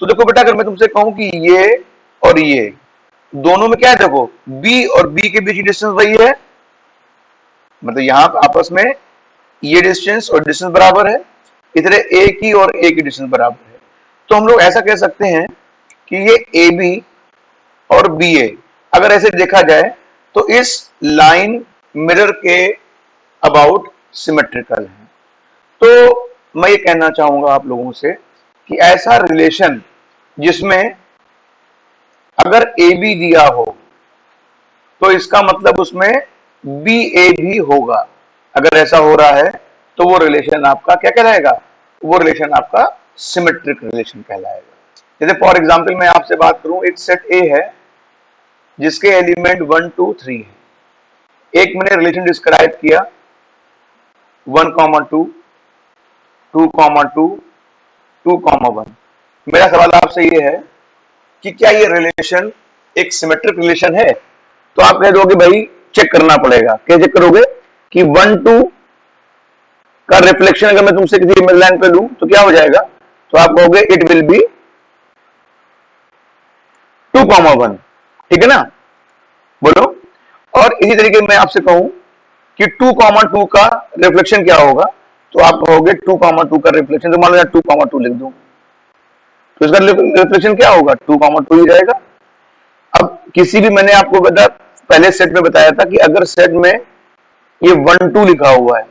तो देखो बेटा अगर मैं तुमसे कहूं कि ये और ये दोनों में क्या है, देखो बी और बी के बीच की डिस्टेंस वही है, मतलब यहां आपस में ये डिस्टेंस और डिस्टेंस बराबर है, इधर ए की और ए की डिस्टेंस बराबर है। तो हम लोग ऐसा कह सकते हैं कि ये ए बी और बी ए अगर ऐसे देखा जाए तो इस लाइन मिरर के अबाउट सिमेट्रिकल है। तो मैं ये कहना चाहूंगा आप लोगों से कि ऐसा रिलेशन जिसमें अगर ए बी दिया हो तो इसका मतलब उसमें बी ए भी होगा। अगर ऐसा हो रहा है तो वो रिलेशन आपका क्या कहलाएगा, वो रिलेशन आपका सिमेट्रिक रिलेशन कहलाएगा। जैसे फॉर एग्जांपल मैं आपसे बात करूं, एक सेट ए है जिसके एलिमेंट 1 2 3 है। एक मैंने रिलेशन डिस्क्राइब किया 1 2 2 2 2 1। मेरा सवाल आपसे ये है कि क्या ये रिलेशन एक सिमेट्रिक रिलेशन है? तो आप कह दोगे भाई चेक करना पड़ेगा। क्या चेक करोगे कि 1 2 का रिफ्लेक्शन अगर मैं तुमसे किसी मिड लाइन पे लूं तो क्या हो जाएगा, तो आप कहोगे इट विल बी 2 1। ठीक है ना, बोलो। और इसी तरीके मैं आपसे कहूं कि 2 2 का रिफ्लेक्शन क्या होगा, तो आप कहोगे 2 2 का रिफ्लेक्शन, तो मान लो 2 2 लिख दो, तो इसका रिफ्लेक्शन क्या होगा, 2 2 ही रहेगा। अब किसी भी, मैंने आपको पहले सेट में बताया था कि अगर सेट में ये 1 2 लिखा हुआ है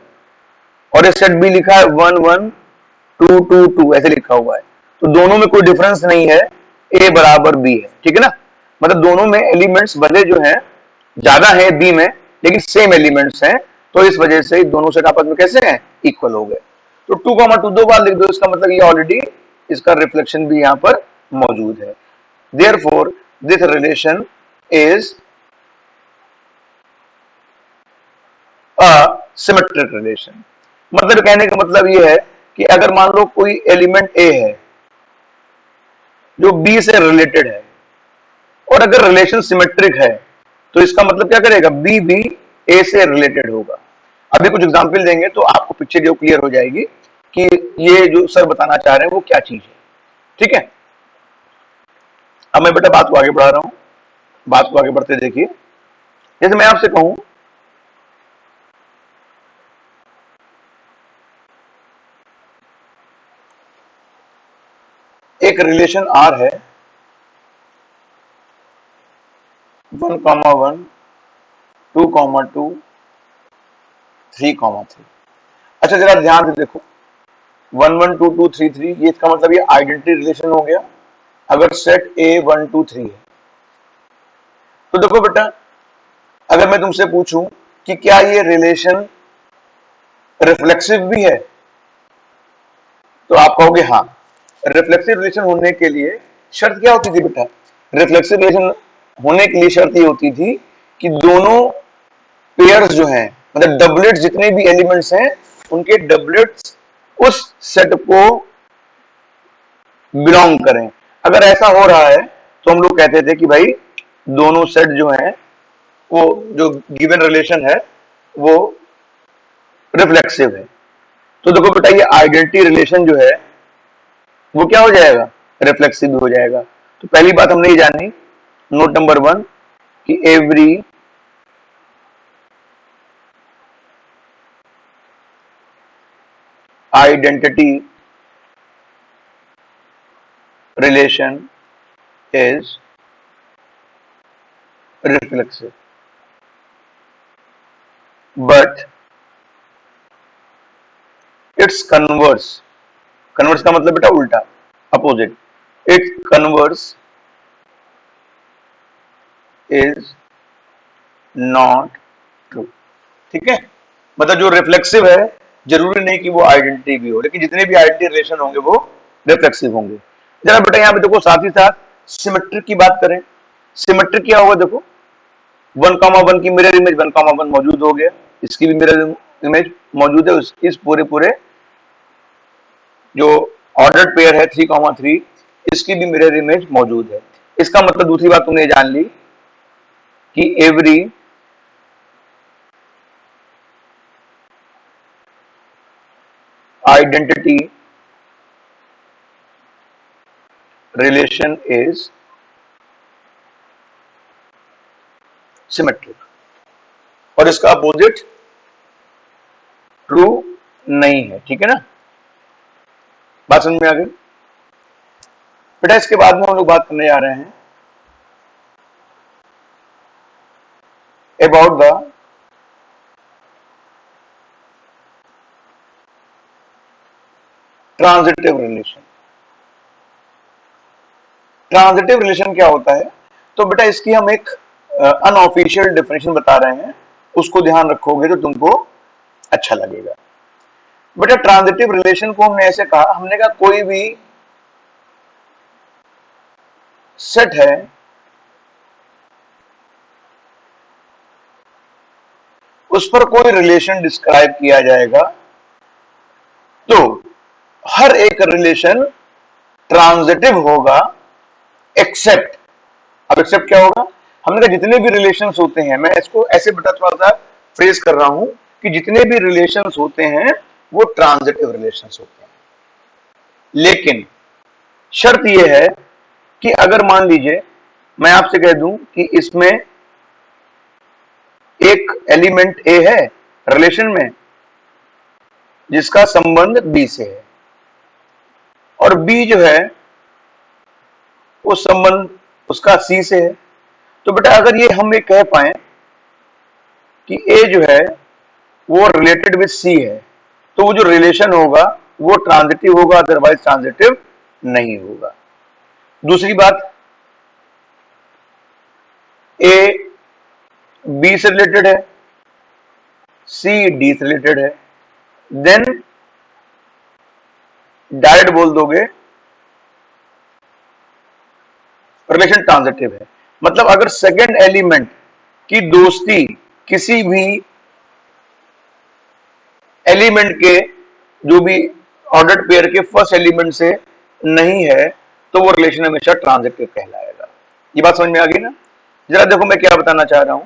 और ये सेट बी लिखा है 1 1 2 2 2 ऐसे लिखा हुआ है, तो दोनों में कोई डिफरेंस नहीं है, ए बराबर बी है। ठीक है ना, मतलब दोनों में एलिमेंट्स भले जो हैं ज्यादा है बी में, लेकिन सेम एलिमेंट्स हैं, तो इस वजह से दोनों सेट आपस में कैसे हैं, इक्वल हो गए। तो 2 2 दो बार लिख दो, इसका मतलब ये ऑलरेडी इसका रिफ्लेक्शन भी यहां पर मौजूद है। Therefore this relation is a symmetric relation. मतलब कहने का मतलब ये है कि अगर मान लो कोई एलिमेंट ए है जो बी से रिलेटेड है और अगर रिलेशन सिमेट्रिक है तो इसका मतलब क्या करेगा, बी भी ए से रिलेटेड होगा। अभी कुछ एग्जांपल देंगे तो आपको पिक्चर जो क्लियर हो जाएगी कि ये जो सर बताना चाह रहे हैं वो क्या चीज है। ठीक है, अब मैं बेटा बात को आगे बढ़ा रहा हूं, बात को आगे बढ़ते देखिए। जैसे मैं आपसे कहूं एक रिलेशन आर है 1 1 2 2 3 3। अच्छा जरा ध्यान से देखो, 1 1 2 2 3 3, ये इसका मतलब ये आइडेंटिटी रिलेशन हो गया अगर सेट ए 1 2 3 है। तो देखो बेटा अगर मैं तुमसे पूछूं कि क्या ये रिलेशन रिफ्लेक्सिव भी है, तो आप कहोगे हाँ। रिफ्लेक्सिव रिलेशन होने के लिए शर्त क्या होती थी बेटा, रिफ्लेक्सिव रिलेशन होने के लिए शर्त ये होती थी कि दोनों पेयर्स जो हैं, मतलब डबलेट्स जितने भी एलिमेंट्स हैं उनके डबलेट्स उस सेट को बिलोंग करें। अगर ऐसा हो रहा है तो हम लोग कहते थे कि भाई दोनों सेट जो हैं, वो जो गिवन रिलेशन है वो रिफ्लेक्सिव है। तो देखो बेटा ये आइडेंटिटी रिलेशन जो है वो क्या हो जाएगा, रिफ्लेक्सिव हो जाएगा। तो पहली बात हमने ये जानी, नोट नंबर 1, कि every identity relation is reflexive, but it's converse, converse का मतलब बेटा उल्टा, opposite, it's converse is not true. ठीक है, मतलब जो रिफ्लेक्सिव है जरूरी नहीं कि वो आइडेंटिटी भी हो, लेकिन जितने भी आइडेंटिटी रिलेशन होंगे वो रिफ्लेक्सिव होंगे। जरा बेटा यहाँ पे देखो, साथ ही साथ सिमेट्रिक की बात करें, सिमेट्रिक क्या होगा, देखो 1,1 की मिरर इमेज 1,1 मौजूद हो गया, इसकी भी मिरर इमेज मौजूद है, इस पूरे पूरे जो ऑर्डर्ड पेयर है 3,3, इसकी भी मिरर इमेज मौजूद है। इसका मतलब दूसरी बात तुमने जान ली कि every identity relation is symmetric, और इसका अपोजिट ट्रू नहीं है। ठीक है ना, बात समझ में आ गई बेटा। इसके बाद में हम लोग बात करने जा रहे हैं about the transitive relation. Transitive relation क्या होता है, तो बेटा इसकी हम एक अनऑफिशियल डेफिनेशन बता रहे हैं, उसको ध्यान रखोगे तो तुमको अच्छा लगेगा। बेटा ट्रांजिटिव रिलेशन को हमने ऐसे कहा, हमने कहा कोई भी सेट है उस पर कोई रिलेशन डिस्क्राइब किया जाएगा, तो हर एक रिलेशन ट्रांजिटिव होगा एक्सेप्ट, अब एक्सेप्ट क्या होगा, हमने कहा जितने भी रिलेशंस होते हैं, मैं इसको ऐसे बेटा थोड़ा सा फ्रेज कर रहा हूं कि जितने भी रिलेशंस होते हैं वो ट्रांजिटिव रिलेशंस होते हैं, लेकिन शर्त यह है कि अगर मान लीजिए मैं आपसे कह दूं कि इसमें एक एलिमेंट ए है रिलेशन में जिसका संबंध बी से है, और बी जो है वो संबंध उसका सी से है, तो बेटा अगर ये हम ये कह पाए कि ए जो है वो रिलेटेड विद सी है, तो वो जो रिलेशन होगा वो ट्रांजिटिव होगा, अदरवाइज ट्रांजिटिव नहीं होगा। दूसरी बात, ए बी से रिलेटेड है, सी डी से रिलेटेड है, देन डायरेक्ट बोल दोगे रिलेशन ट्रांजिटिव है। मतलब अगर सेकेंड एलिमेंट की दोस्ती किसी भी एलिमेंट के, जो भी ऑर्डर्ड पेयर के फर्स्ट एलिमेंट से नहीं है, तो वो रिलेशन हमेशा ट्रांजिटिव कहलाएगा। ये बात समझ में आ गई ना। जरा देखो मैं क्या बताना चाह रहा हूं,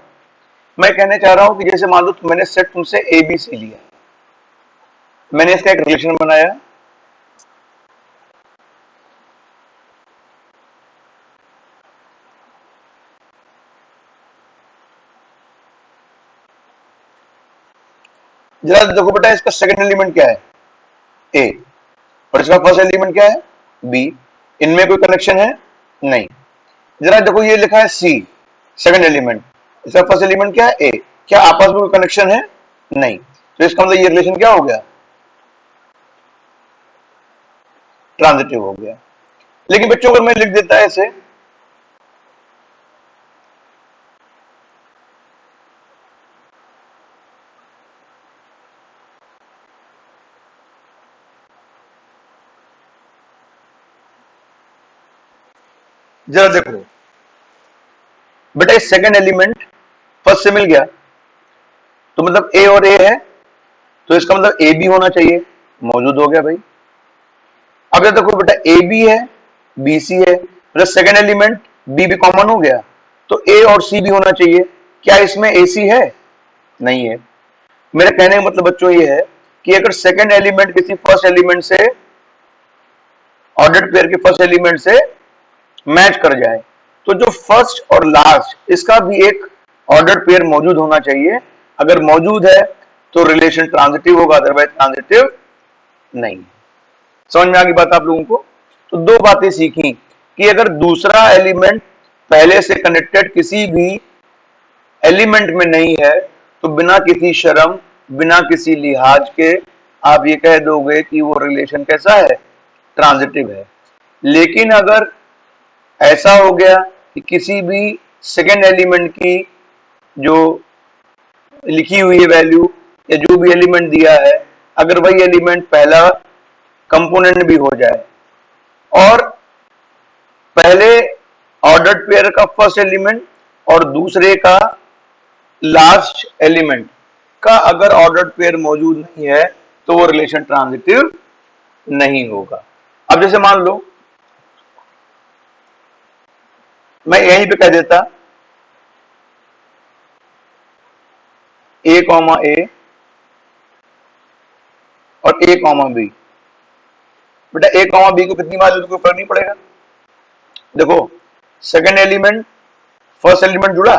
मैं कहने चाह रहा हूं कि जैसे मान लो मैंने सेट तुमसे ए बी सी लिया, मैंने इसका एक रिलेशन बनाया, जरा देखो बेटा इसका सेकंड एलिमेंट क्या है, ए, और इसका फर्स्ट एलिमेंट क्या है, बी, इनमें कोई कनेक्शन है नहीं। जरा देखो ये लिखा है सी, सेकंड एलिमेंट, इसका फर्स्ट एलिमेंट क्या है, ए, क्या आपस में कोई कनेक्शन है नहीं, तो इसका मतलब ये रिलेशन क्या हो गया, ट्रांजिटिव हो गया। लेकिन बच्चों अगर मैं लिख देता है ऐसे, जरा देखो बेटा इस सेकंड एलिमेंट फर्स्ट से मिल गया, तो मतलब ए और ए है, तो इसका मतलब ए बी होना चाहिए, मौजूद हो गया भाई। अब ये देखो बेटा ए बी है, बी सी है, मतलब सेकंड एलिमेंट बी भी कॉमन हो गया, तो ए और सी भी होना चाहिए। क्या इसमें ए सी है, नहीं है। मेरे कहने का मतलब बच्चों ये है कि अगर सेकंड एलिमेंट किसी फर्स्ट एलिमेंट से, ऑर्डर्ड पेयर के फर्स्ट एलिमेंट से मैच कर जाए, तो जो फर्स्ट और लास्ट इसका भी एक ऑर्डर्ड पेयर मौजूद होना चाहिए। अगर मौजूद है तो रिलेशन ट्रांजिटिव होगा, अदरवाइज ट्रांजिटिव नहीं। समझ में आ गई बात आप लोगों को। तो दो बातें सीखी कि अगर दूसरा एलिमेंट पहले से कनेक्टेड किसी भी एलिमेंट में नहीं है, तो बिना किसी शर्म, बिना किसी लिहाज के आप ये कह दोगे कि वो रिलेशन कैसा है, ट्रांजिटिव है। लेकिन अगर ऐसा हो गया कि किसी भी सेकेंड एलिमेंट की जो लिखी हुई है वैल्यू या जो भी एलिमेंट दिया है, अगर वही एलिमेंट पहला कंपोनेंट भी हो जाए और पहले ऑर्डर्ड पेयर का फर्स्ट एलिमेंट और दूसरे का लास्ट एलिमेंट का अगर ऑर्डर्ड पेयर मौजूद नहीं है तो वो रिलेशन ट्रांजिटिव नहीं होगा। अब जैसे मान लो मैं यहीं पे कह देता ए कॉमा ए और ए कॉमा बी, बेटा ए कॉमा बी को कितनी बार कोई फर्क नहीं पड़ेगा। देखो सेकंड एलिमेंट फर्स्ट एलिमेंट जुड़ा,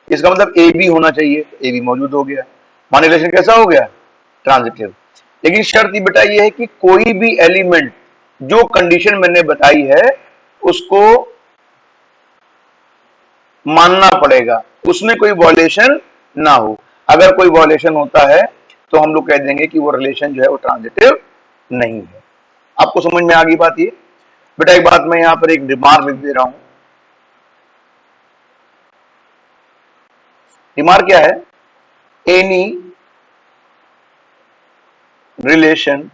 इसका मतलब ए बी होना चाहिए, ए बी मौजूद हो गया, मान रिलेशन कैसा हो गया, ट्रांजिटिव। लेकिन शर्त ये बेटा ये है कि कोई भी एलिमेंट जो कंडीशन मैंने बताई है उसको मानना पड़ेगा, उसमें कोई वॉयलेशन ना हो। अगर कोई वॉयलेशन होता है तो हम लोग कह देंगे कि वो रिलेशन जो है वो ट्रांजिटिव नहीं है। आपको समझ में आ गई बात ये। बेटा एक बात मैं यहां पर एक रिमार्क लिख दे रहा हूं। रिमार्क क्या है, any relation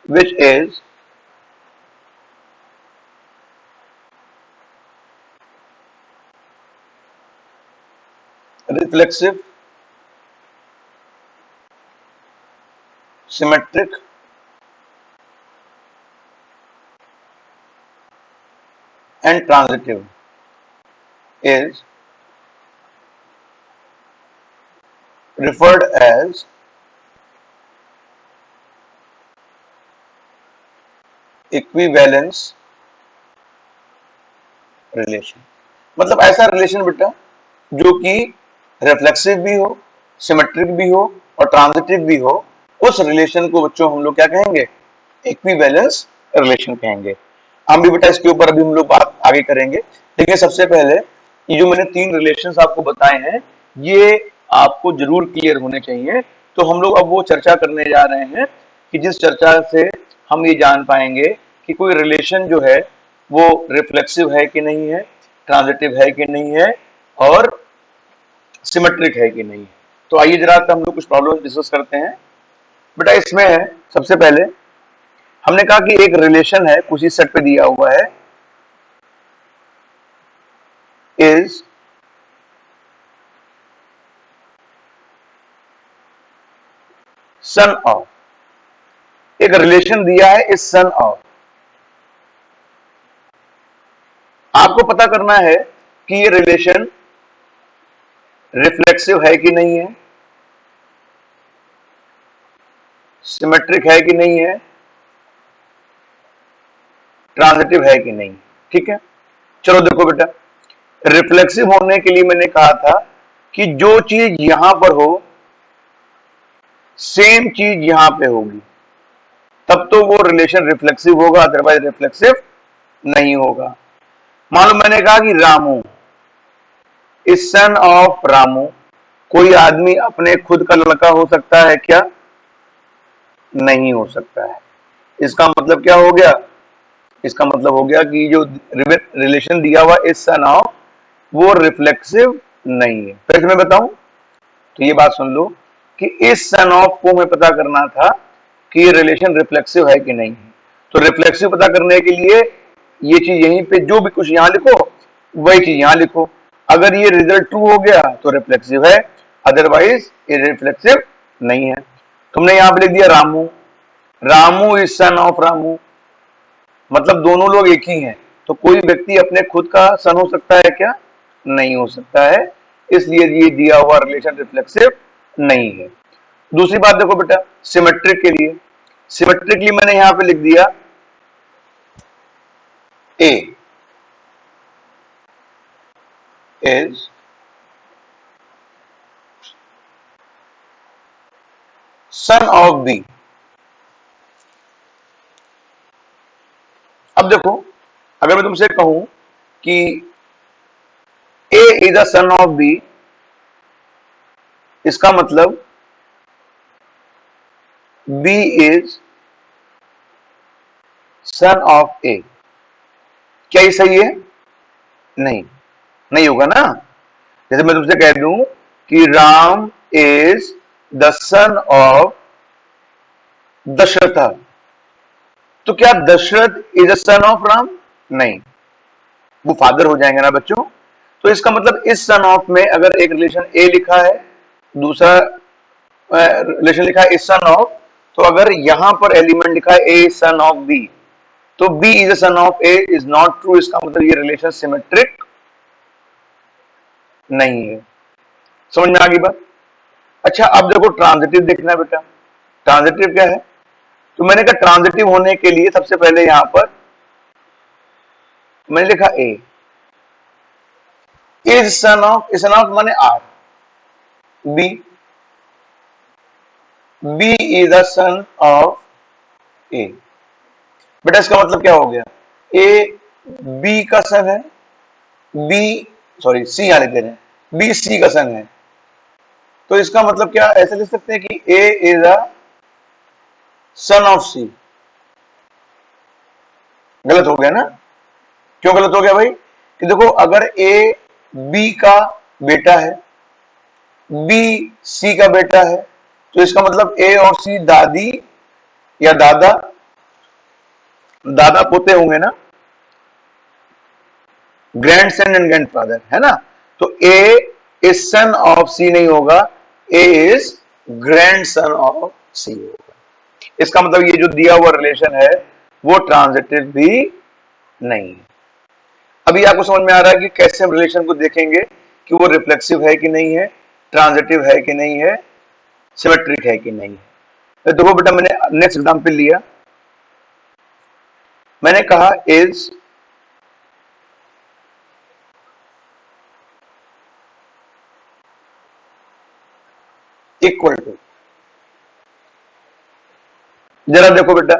which is reflexive, symmetric and transitive is referred as equivalence relation. मतलब ऐसा रिलेशन बेटा जो कि रिफ्लेक्सिव भी हो, सिमेट्रिक भी हो और ट्रांजिटिव भी हो, उस रिलेशन को बच्चों हम लोग क्या कहेंगे, इक्विवेलेंस रिलेशन कहेंगे। हम भी बेटा इसके ऊपर अभी हम लोग बात आगे करेंगे, लेकिन सबसे पहले ये जो मैंने तीन रिलेशंस आपको बताए हैं ये आपको जरूर क्लियर होने चाहिए। तो हम लोग अब वो चर्चा करने जा रहे हैं कि जिस चर्चा से हम ये जान पाएंगे कि कोई रिलेशन जो है वो रिफ्लेक्सिव है कि नहीं है, ट्रांजिटिव है कि नहीं है और सिमेट्रिक है कि नहीं है। तो आइए जरा हम लोग कुछ प्रॉब्लम डिस्कस करते हैं। बेटा इसमें है सबसे पहले हमने कहा कि एक रिलेशन है कुछ इस सेट पे दिया हुआ है, इज सन ऑफ, एक रिलेशन दिया है इज सन ऑफ। आपको पता करना है कि ये रिलेशन रिफ्लेक्सिव है कि नहीं है, सिमेट्रिक है कि नहीं है, ट्रांजिटिव है कि नहीं। ठीक है, चलो देखो बेटा रिफ्लेक्सिव होने के लिए मैंने कहा था कि जो चीज यहां पर हो सेम चीज यहां पे होगी तब तो वो रिलेशन रिफ्लेक्सिव होगा, अदरवाइज रिफ्लेक्सिव नहीं होगा। मान लो मैंने कहा कि Ramu is son of Ramu, कोई आदमी अपने खुद का लड़का हो सकता है क्या, नहीं हो सकता है। इसका मतलब क्या हो गया, इसका मतलब हो गया कि जो रिलेशन दिया हुआ इज सन ऑफ वो रिफ्लेक्सिव नहीं है। फिर मैं बताऊं तो ये बात सुन लो कि इस सन ऑफ को मैं पता करना था कि ये रिलेशन रिफ्लेक्सिव है कि नहीं है। तो रिफ्लेक्सिव पता करने के लिए ये चीज यहीं पे जो भी कुछ यहां लिखो वही चीज यहां लिखो। अगर ये रिजल्ट ट्रू हो गया तो रिफ्लेक्सिव है, अदरवाइज ये रिफ्लेक्सिव नहीं है। तुमने यहां पे लिख दिया Ramu, Ramu is son of Ramu, मतलब दोनों लोग एक ही हैं। तो कोई व्यक्ति अपने खुद का सन हो सकता है क्या, नहीं हो सकता है, इसलिए ये दिया हुआ रिलेशन रिफ्लेक्सिव नहीं है। दूसरी बात देखो बेटा सिमेट्रिक के लिए, सिमेट्रिकली मैंने यहां पे लिख दिया A is son of B. अब देखो अगर मैं तुमसे कहूं कि A is a son of B इसका मतलब B is son of A. क्या ये सही है? नहीं, नहीं होगा ना। जैसे मैं तुमसे कह दूं कि Ram is the son of Dasharath, तो क्या Dasharath is a son of Ram? नहीं, वो फादर हो जाएंगे ना बच्चों। तो इसका मतलब इस सन ऑफ में अगर एक रिलेशन ए लिखा है, दूसरा रिलेशन लिखा है इस सन ऑफ, तो अगर यहां पर एलिमेंट लिखा है ए सन ऑफ बी, तो B is a son of A is not true. इसका मतलब ये रिलेशन सिमेट्रिक नहीं है। समझ में आ गई बात? अच्छा, अब देखो ट्रांजिटिव देखना है बेटा। ट्रांजिटिव क्या है? तो मैंने कहा ट्रांजिटिव होने के लिए सबसे पहले यहां पर मैंने लिखा A is son of, son of माने R, B, B is a son of A. बेटा इसका मतलब क्या हो गया? ए बी का सन है, बी सॉरी सी यहां लिख दे रहे हैं, बी सी का सन है। तो इसका मतलब क्या ऐसे लिख सकते हैं कि A is a son of सी। गलत हो गया ना? क्यों गलत हो गया भाई? कि देखो अगर ए बी का बेटा है, बी सी का बेटा है, तो इसका मतलब ए और सी दादी या दादा दादा पोते होंगे ना, grand son and grand father, है ना। तो ए इज सन ऑफ सी नहीं होगा, ए इज ग्रैंड सन ऑफ सी होगा। इसका मतलब ये जो दिया हुआ रिलेशन है वो ट्रांजिटिव भी नहीं है। अभी आपको समझ में आ रहा है कि कैसे हम रिलेशन को देखेंगे कि वो रिफ्लेक्सिव है कि नहीं है, ट्रांजिटिव है कि नहीं है, सिमेट्रिक है कि नहीं है। तो देखो बेटा, मैंने नेक्स्ट एग्जांपल लिया, मैंने कहा इज इक्वल टू। जरा देखो बेटा,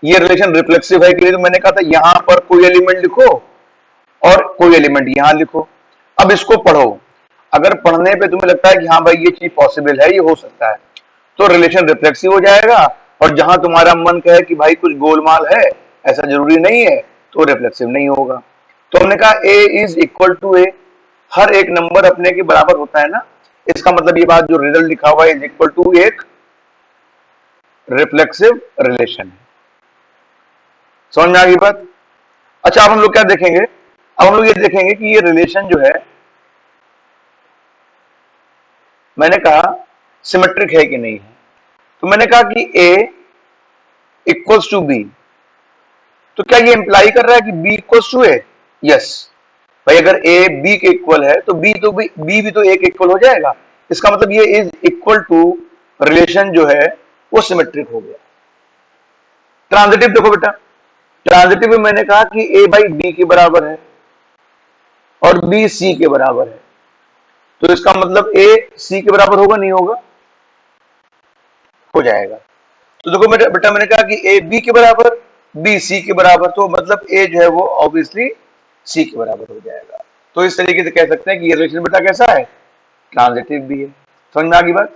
ये रिलेशन रिफ्लेक्सिव है कि नहीं। तो मैंने कहा था यहां पर कोई एलिमेंट लिखो और कोई एलिमेंट यहां लिखो। अब इसको पढ़ो, अगर पढ़ने पे तुम्हें लगता है कि हाँ भाई ये चीज पॉसिबल है, ये हो सकता है, तो रिलेशन रिफ्लेक्सिव हो जाएगा। और जहां तुम्हारा मन कहे कि भाई कुछ गोलमाल है, ऐसा जरूरी नहीं है, तो रिफ्लेक्सिव नहीं होगा। तो हमने कहा ए इज इक्वल टू ए, हर एक नंबर अपने के बराबर होता है ना। इसका मतलब ये बात जो रिजल्ट लिखा हुआ है इज इक्वल टू एक रिफ्लेक्सिव रिलेशन है। समझ में आ गई बात? अच्छा, अब हम लोग क्या देखेंगे? अब हम लोग ये देखेंगे कि ये रिलेशन जो है, मैंने कहा सिमेट्रिक है कि नहीं है। तो मैंने कहा कि ए इक्वल्स टू बी, तो क्या ये इंप्लाई कर रहा है कि B equals to A? Yes भाई, अगर ए बी के इक्वल है तो बी तो बी भी तो ए के इक्वल हो जाएगा। इसका मतलब ये इज इक्वल टू रिलेशन जो है वो सिमेट्रिक हो गया। ट्रांजिटिव देखो बेटा, ट्रांजिटिव में मैंने कहा कि ए बाई बी के बराबर है और बी सी के बराबर है, तो इसका मतलब ए सी के बराबर होगा नहीं होगा? हो जाएगा। तो देखो बेटा, मैंने कहा कि ए बी के बराबर, बी सी के बराबर, तो मतलब ए जो है वो ऑब्वियसली सी के बराबर हो जाएगा। तो इस तरीके से कह सकते हैं कि ये रिलेशन बेटा कैसा है? ट्रांजिटिव भी है। समझ में आ गई बात?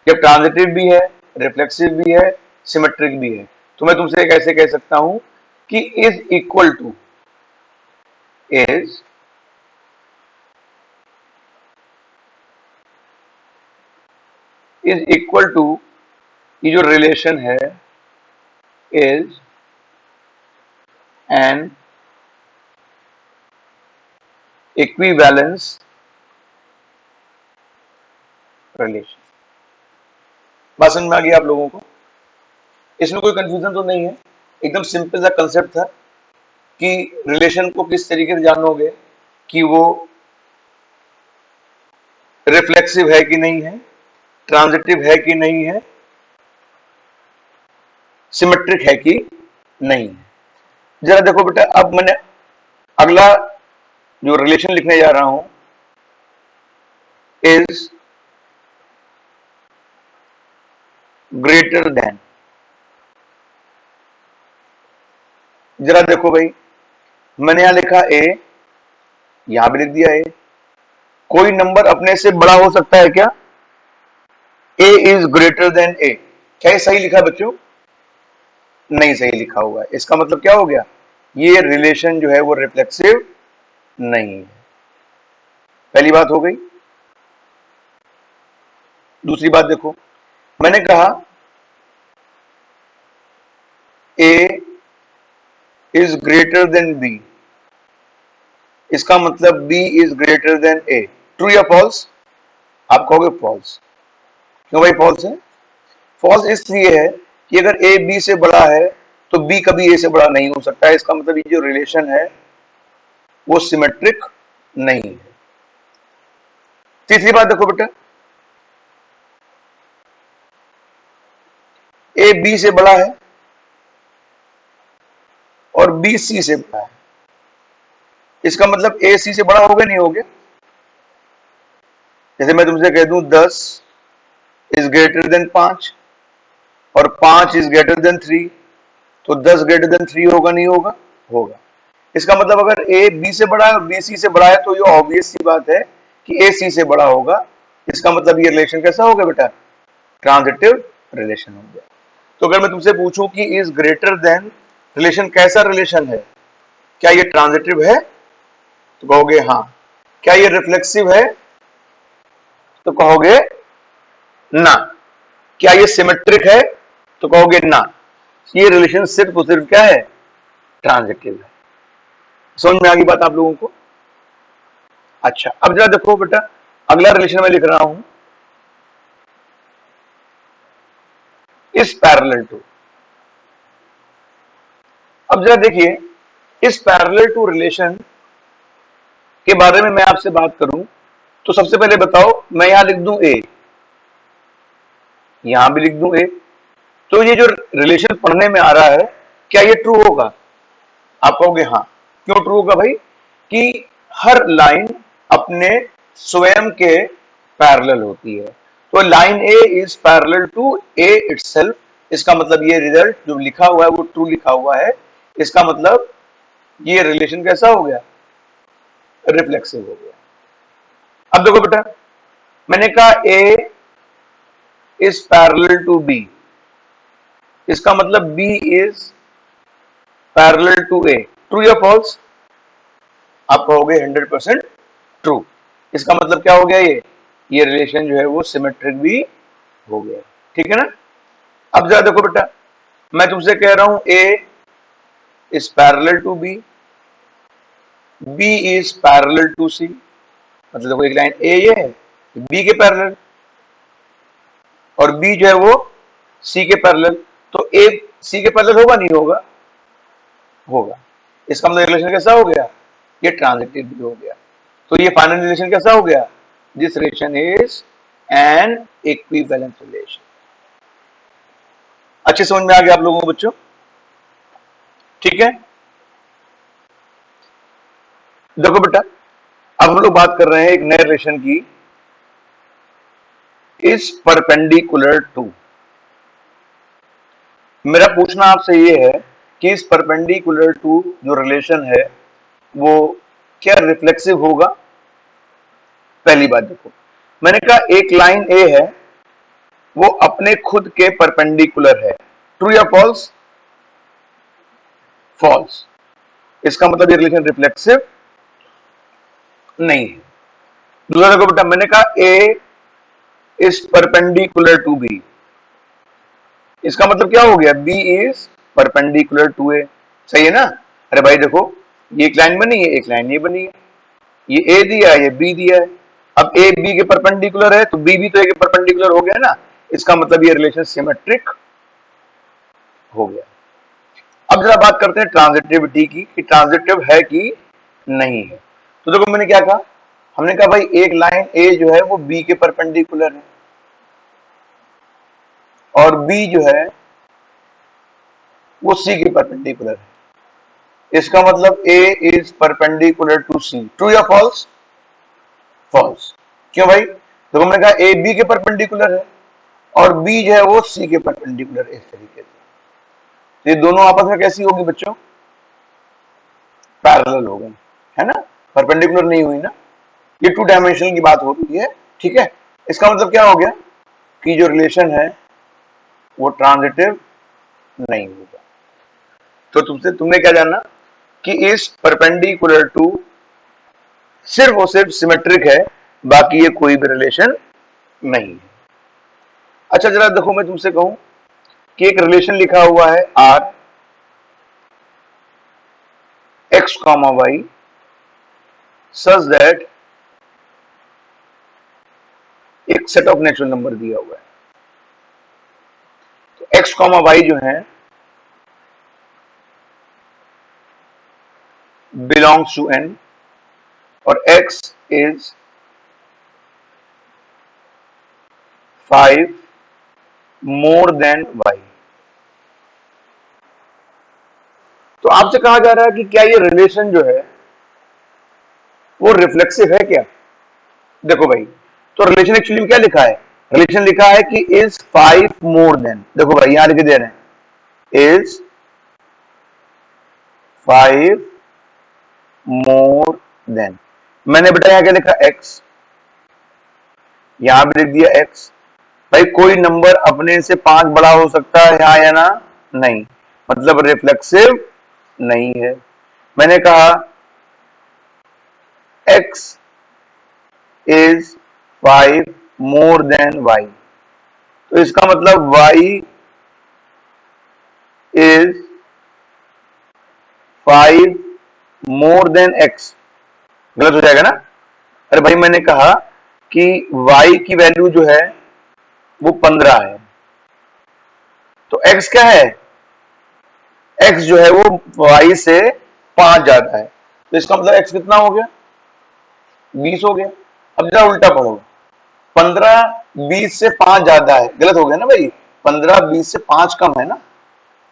जब ट्रांजिटिव भी है, रिफ्लेक्सिव भी है, सिमेट्रिक भी है, तो मैं तुमसे कैसे कह सकता हूं कि is equal to, is equal to, ये जो रिलेशन है इज एन इक्विवेलेंस रिलेशन। बात समझ में आ गई आप लोगों को? इसमें कोई कंफ्यूजन तो नहीं है? एकदम सिंपल सा कंसेप्ट था कि रिलेशन को किस तरीके से जानोगे कि वो रिफ्लेक्सिव है कि नहीं है, ट्रांजिटिव है कि नहीं है, सिमेट्रिक है कि नहीं है। जरा देखो बेटा, अब मैंने अगला जो रिलेशन लिखने जा रहा हूं इज ग्रेटर देन। जरा देखो भाई, मैंने यहां लिखा ए, यहां भी लिख दिया ए। कोई नंबर अपने से बड़ा हो सकता है क्या? ए इज ग्रेटर देन ए, क्या ये सही लिखा बच्चों? नहीं सही लिखा हुआ है। इसका मतलब क्या हो गया? ये रिलेशन जो है वो रिफ्लेक्सिव नहीं है। पहली बात हो गई। दूसरी बात देखो, मैंने कहा A is greater than B, इसका मतलब B is greater than A. True या फॉल्स? आप कहोगे फॉल्स। क्यों भाई फॉल्स है? फॉल्स इसलिए है कि अगर ए बी से बड़ा है तो बी कभी ए से बड़ा नहीं हो सकता है। इसका मतलब ये जो रिलेशन है वो सिमेट्रिक नहीं है। तीसरी बात देखो बेटा, ए बी से बड़ा है और बी सी से बड़ा है, इसका मतलब ए सी से बड़ा होगा नहीं होगा? जैसे मैं तुमसे कह दूं 10 इज ग्रेटर देन 5 और 5 इज ग्रेटर देन 3, तो 10 ग्रेटर देन 3 होगा नहीं होगा? होगा। इसका मतलब अगर ए बी से बड़ा है और बी सी से बड़ा है तो ये ऑब्वियस सी बात है कि ए सी से बड़ा होगा। इसका मतलब ये रिलेशन कैसा होगा बेटा? ट्रांजिटिव रिलेशन हो गया। तो अगर मैं तुमसे पूछूं कि इज ग्रेटर देन रिलेशन कैसा रिलेशन है, क्या ये ट्रांजिटिव है? तो कहोगे हाँ। क्या ये रिफ्लेक्सिव है? तो कहोगे ना। क्या ये सिमेट्रिक है? तो कहोगे ना। ये रिलेशन सिर्फ और सिर्फ क्या है? ट्रांजिटिव है। समझ में आ गई बात आप लोगों को? अच्छा, अब जरा देखो बेटा, अगला रिलेशन मैं लिख रहा हूं, इस पैरेलल टू। अब जरा देखिए, इस पैरेलल टू रिलेशन के बारे में मैं आपसे बात करूं तो सबसे पहले बताओ, मैं यहां लिख दूं ए, यहां भी लिख दूं ए, तो ये जो रिलेशन पढ़ने में आ रहा है क्या ये ट्रू होगा? आप कहोगे हाँ। क्यों ट्रू होगा भाई? कि हर लाइन अपने स्वयं के पैरेलल होती है। तो line A is parallel to A itself, इसका मतलब ये रिजल्ट जो लिखा हुआ है वो ट्रू लिखा हुआ है। इसका मतलब ये रिलेशन कैसा हो गया? रिफ्लेक्सिव हो गया। अब देखो बेटा, मैंने कहा A is parallel to B, इसका मतलब B is parallel to A. True या फॉल्स? आप कहोगे 100% ट्रू। इसका मतलब क्या हो गया? ये रिलेशन जो है वो सिमेट्रिक भी हो गया। ठीक है ना? अब जरा देखो बेटा, मैं तुमसे कह रहा हूं A is parallel to B, B is parallel to C, मतलब देखो एक लाइन ए ये है बी के पैरेलल और बी जो है वो सी के पैरेलल, तो ए सी के पैरेलल होगा नहीं होगा? होगा। इसका मतलब रिलेशन कैसा हो गया? ये ट्रांजिटिव भी हो गया। तो ये फाइनल रिलेशन कैसा हो गया? This relation is an equivalent relation. अच्छे समझ में आ गया आप लोगों को बच्चों? ठीक है, देखो बेटा, अब हम लोग बात कर रहे हैं एक नए रिलेशन की, इज परपेंडिकुलर टू। मेरा पूछना आपसे ये है कि इस परपेंडिकुलर टू जो रिलेशन है वो क्या रिफ्लेक्सिव होगा? पहली बात देखो, मैंने कहा एक लाइन ए है वो अपने खुद के परपेंडिकुलर है। ट्रू या फॉल्स? फॉल्स। इसका मतलब ये रिलेशन रिफ्लेक्सिव नहीं है। दूसरा देखो बेटा, मैंने कहा A is perpendicular to B, इसका मतलब क्या हो गया? बी इज परपेंडिकुलर टू ए। सही है ना? अरे भाई देखो, ये एक लाइन बनी है, एक लाइन ये बनी है, ये ए दिया है, ये बी दिया है। अब ए बी के परपेंडिकुलर है तो बी भी तो ए के परपेंडिकुलर हो गया ना। इसका मतलब ये रिलेशन सिमेट्रिक हो गया। अब जरा बात करते हैं ट्रांजिटिविटी की, कि ट्रांजिटिव है कि नहीं है। तो देखो मैंने क्या कहा, हमने कहा भाई एक लाइन ए जो है वो बी के परपेंडिकुलर है और बी जो है वो सी के परपेंडिकुलर है। इसका मतलब A is perpendicular to C. True या फॉल्स? फॉल्स। क्यों भाई? देखो मैंने कहा ए बी के परपेंडिकुलर है और बी जो है वो सी के परपेंडिकुलर है। इस तरीके से ये दोनों आपस में कैसी होगी बच्चों? पैरेलल हो गई, है ना? परपेंडिकुलर नहीं हुई ना, ये टू डायमेंशनल की बात हो रही है। ठीक है, इसका मतलब क्या हो गया? कि जो रिलेशन है वो ट्रांजिटिव नहीं होगा। तो तुमने क्या जानना कि इस परपेंडिकुलर टू सिर्फ और सिर्फ सिमेट्रिक है, बाकी ये कोई भी रिलेशन नहीं है। अच्छा जरा देखो, मैं तुमसे कहूं कि एक रिलेशन लिखा हुआ है R X comma Y such that एक सेट ऑफ नेचुरल नंबर दिया हुआ है। तो एक्स कॉमा वाई जो है बिलोंग्स टू एन और x is 5 more than y। तो आपसे कहा जा रहा है कि क्या ये रिलेशन जो है वो रिफ्लेक्सिव है क्या? देखो भाई, तो रिलेशन एक्चुअली में क्या लिखा है? रिलेशन लिखा है कि इज 5 मोर देन, देखो भाई यहां लिख दे रहे हैं इज 5 मोर देन। मैंने बेटा यहां क्या लिखा x, यहां भी लिख दिया x। भाई कोई नंबर अपने से 5 बड़ा हो सकता है यहां या ना? नहीं, मतलब रिफ्लेक्सिव नहीं है। मैंने कहा x is 5 more than y, तो इसका मतलब y is 5 more then x। गलत हो जाएगा ना? अरे भाई मैंने कहा कि y की वैल्यू जो है वो 15 है, तो x क्या है? x जो है वो y से 5 ज्यादा है, तो इसका मतलब x कितना हो गया? 20 हो गया। अब जरा उल्टा पढ़ो, 15 20 से 5 ज्यादा है, गलत हो गया ना भाई? 15 20 से 5 कम है ना?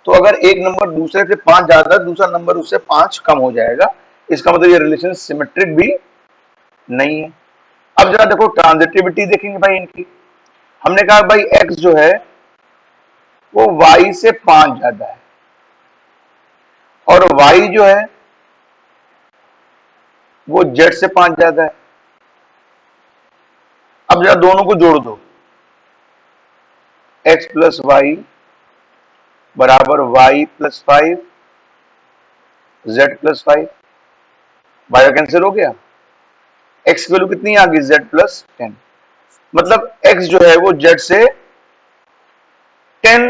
तो अगर एक नंबर दूसरे से 5 ज्यादा है, दूसरा नंबर उससे 5 कम हो जाएगा, इसका मतलब ये रिलेशन सिमेट्रिक भी नहीं है। अब जरा देखो ट्रांजिटिविटी देखेंगे भाई इनकी। हमने कहा भाई x जो है वो y से 5 ज्यादा है और y जो है वो z से 5 ज्यादा है। अब जरा दोनों को जोड़ दो, x प्लस वाई बराबर y plus 5 z plus 5, bio cancel हो गया। x की वैल्यू कितनी आ गई? z प्लस 10, मतलब x जो है वो z से 10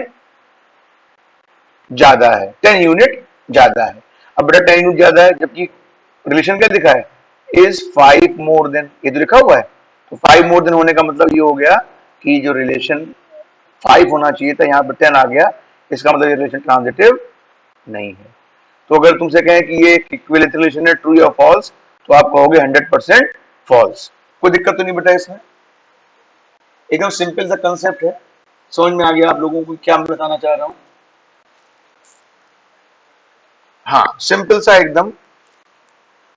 ज्यादा है, 10 यूनिट ज्यादा है। अब बेटा 10 यूनिट ज्यादा है, जबकि रिलेशन क्या लिखा है? इज 5 मोर देन, ये तो लिखा हुआ है। तो 5 मोर देन होने का मतलब ये हो गया कि जो रिलेशन 5 होना चाहिए था यहां पर 10 आ गया, इसका मतलब ये रिलेशन ट्रांजिटिव नहीं है। तो अगर तुमसे कहें कि ये इक्विवेलेंट रिलेशन है, ट्रू या फॉल्स, तो आप कहोगे 100% फॉल्स। कोई दिक्कत तो नहीं बेटा इसमें? एकदम सिंपल सा कंसेप्ट है, समझ में आ गया आप लोगों को क्या मैं बताना चाह रहा हूं? हाँ सिंपल सा एकदम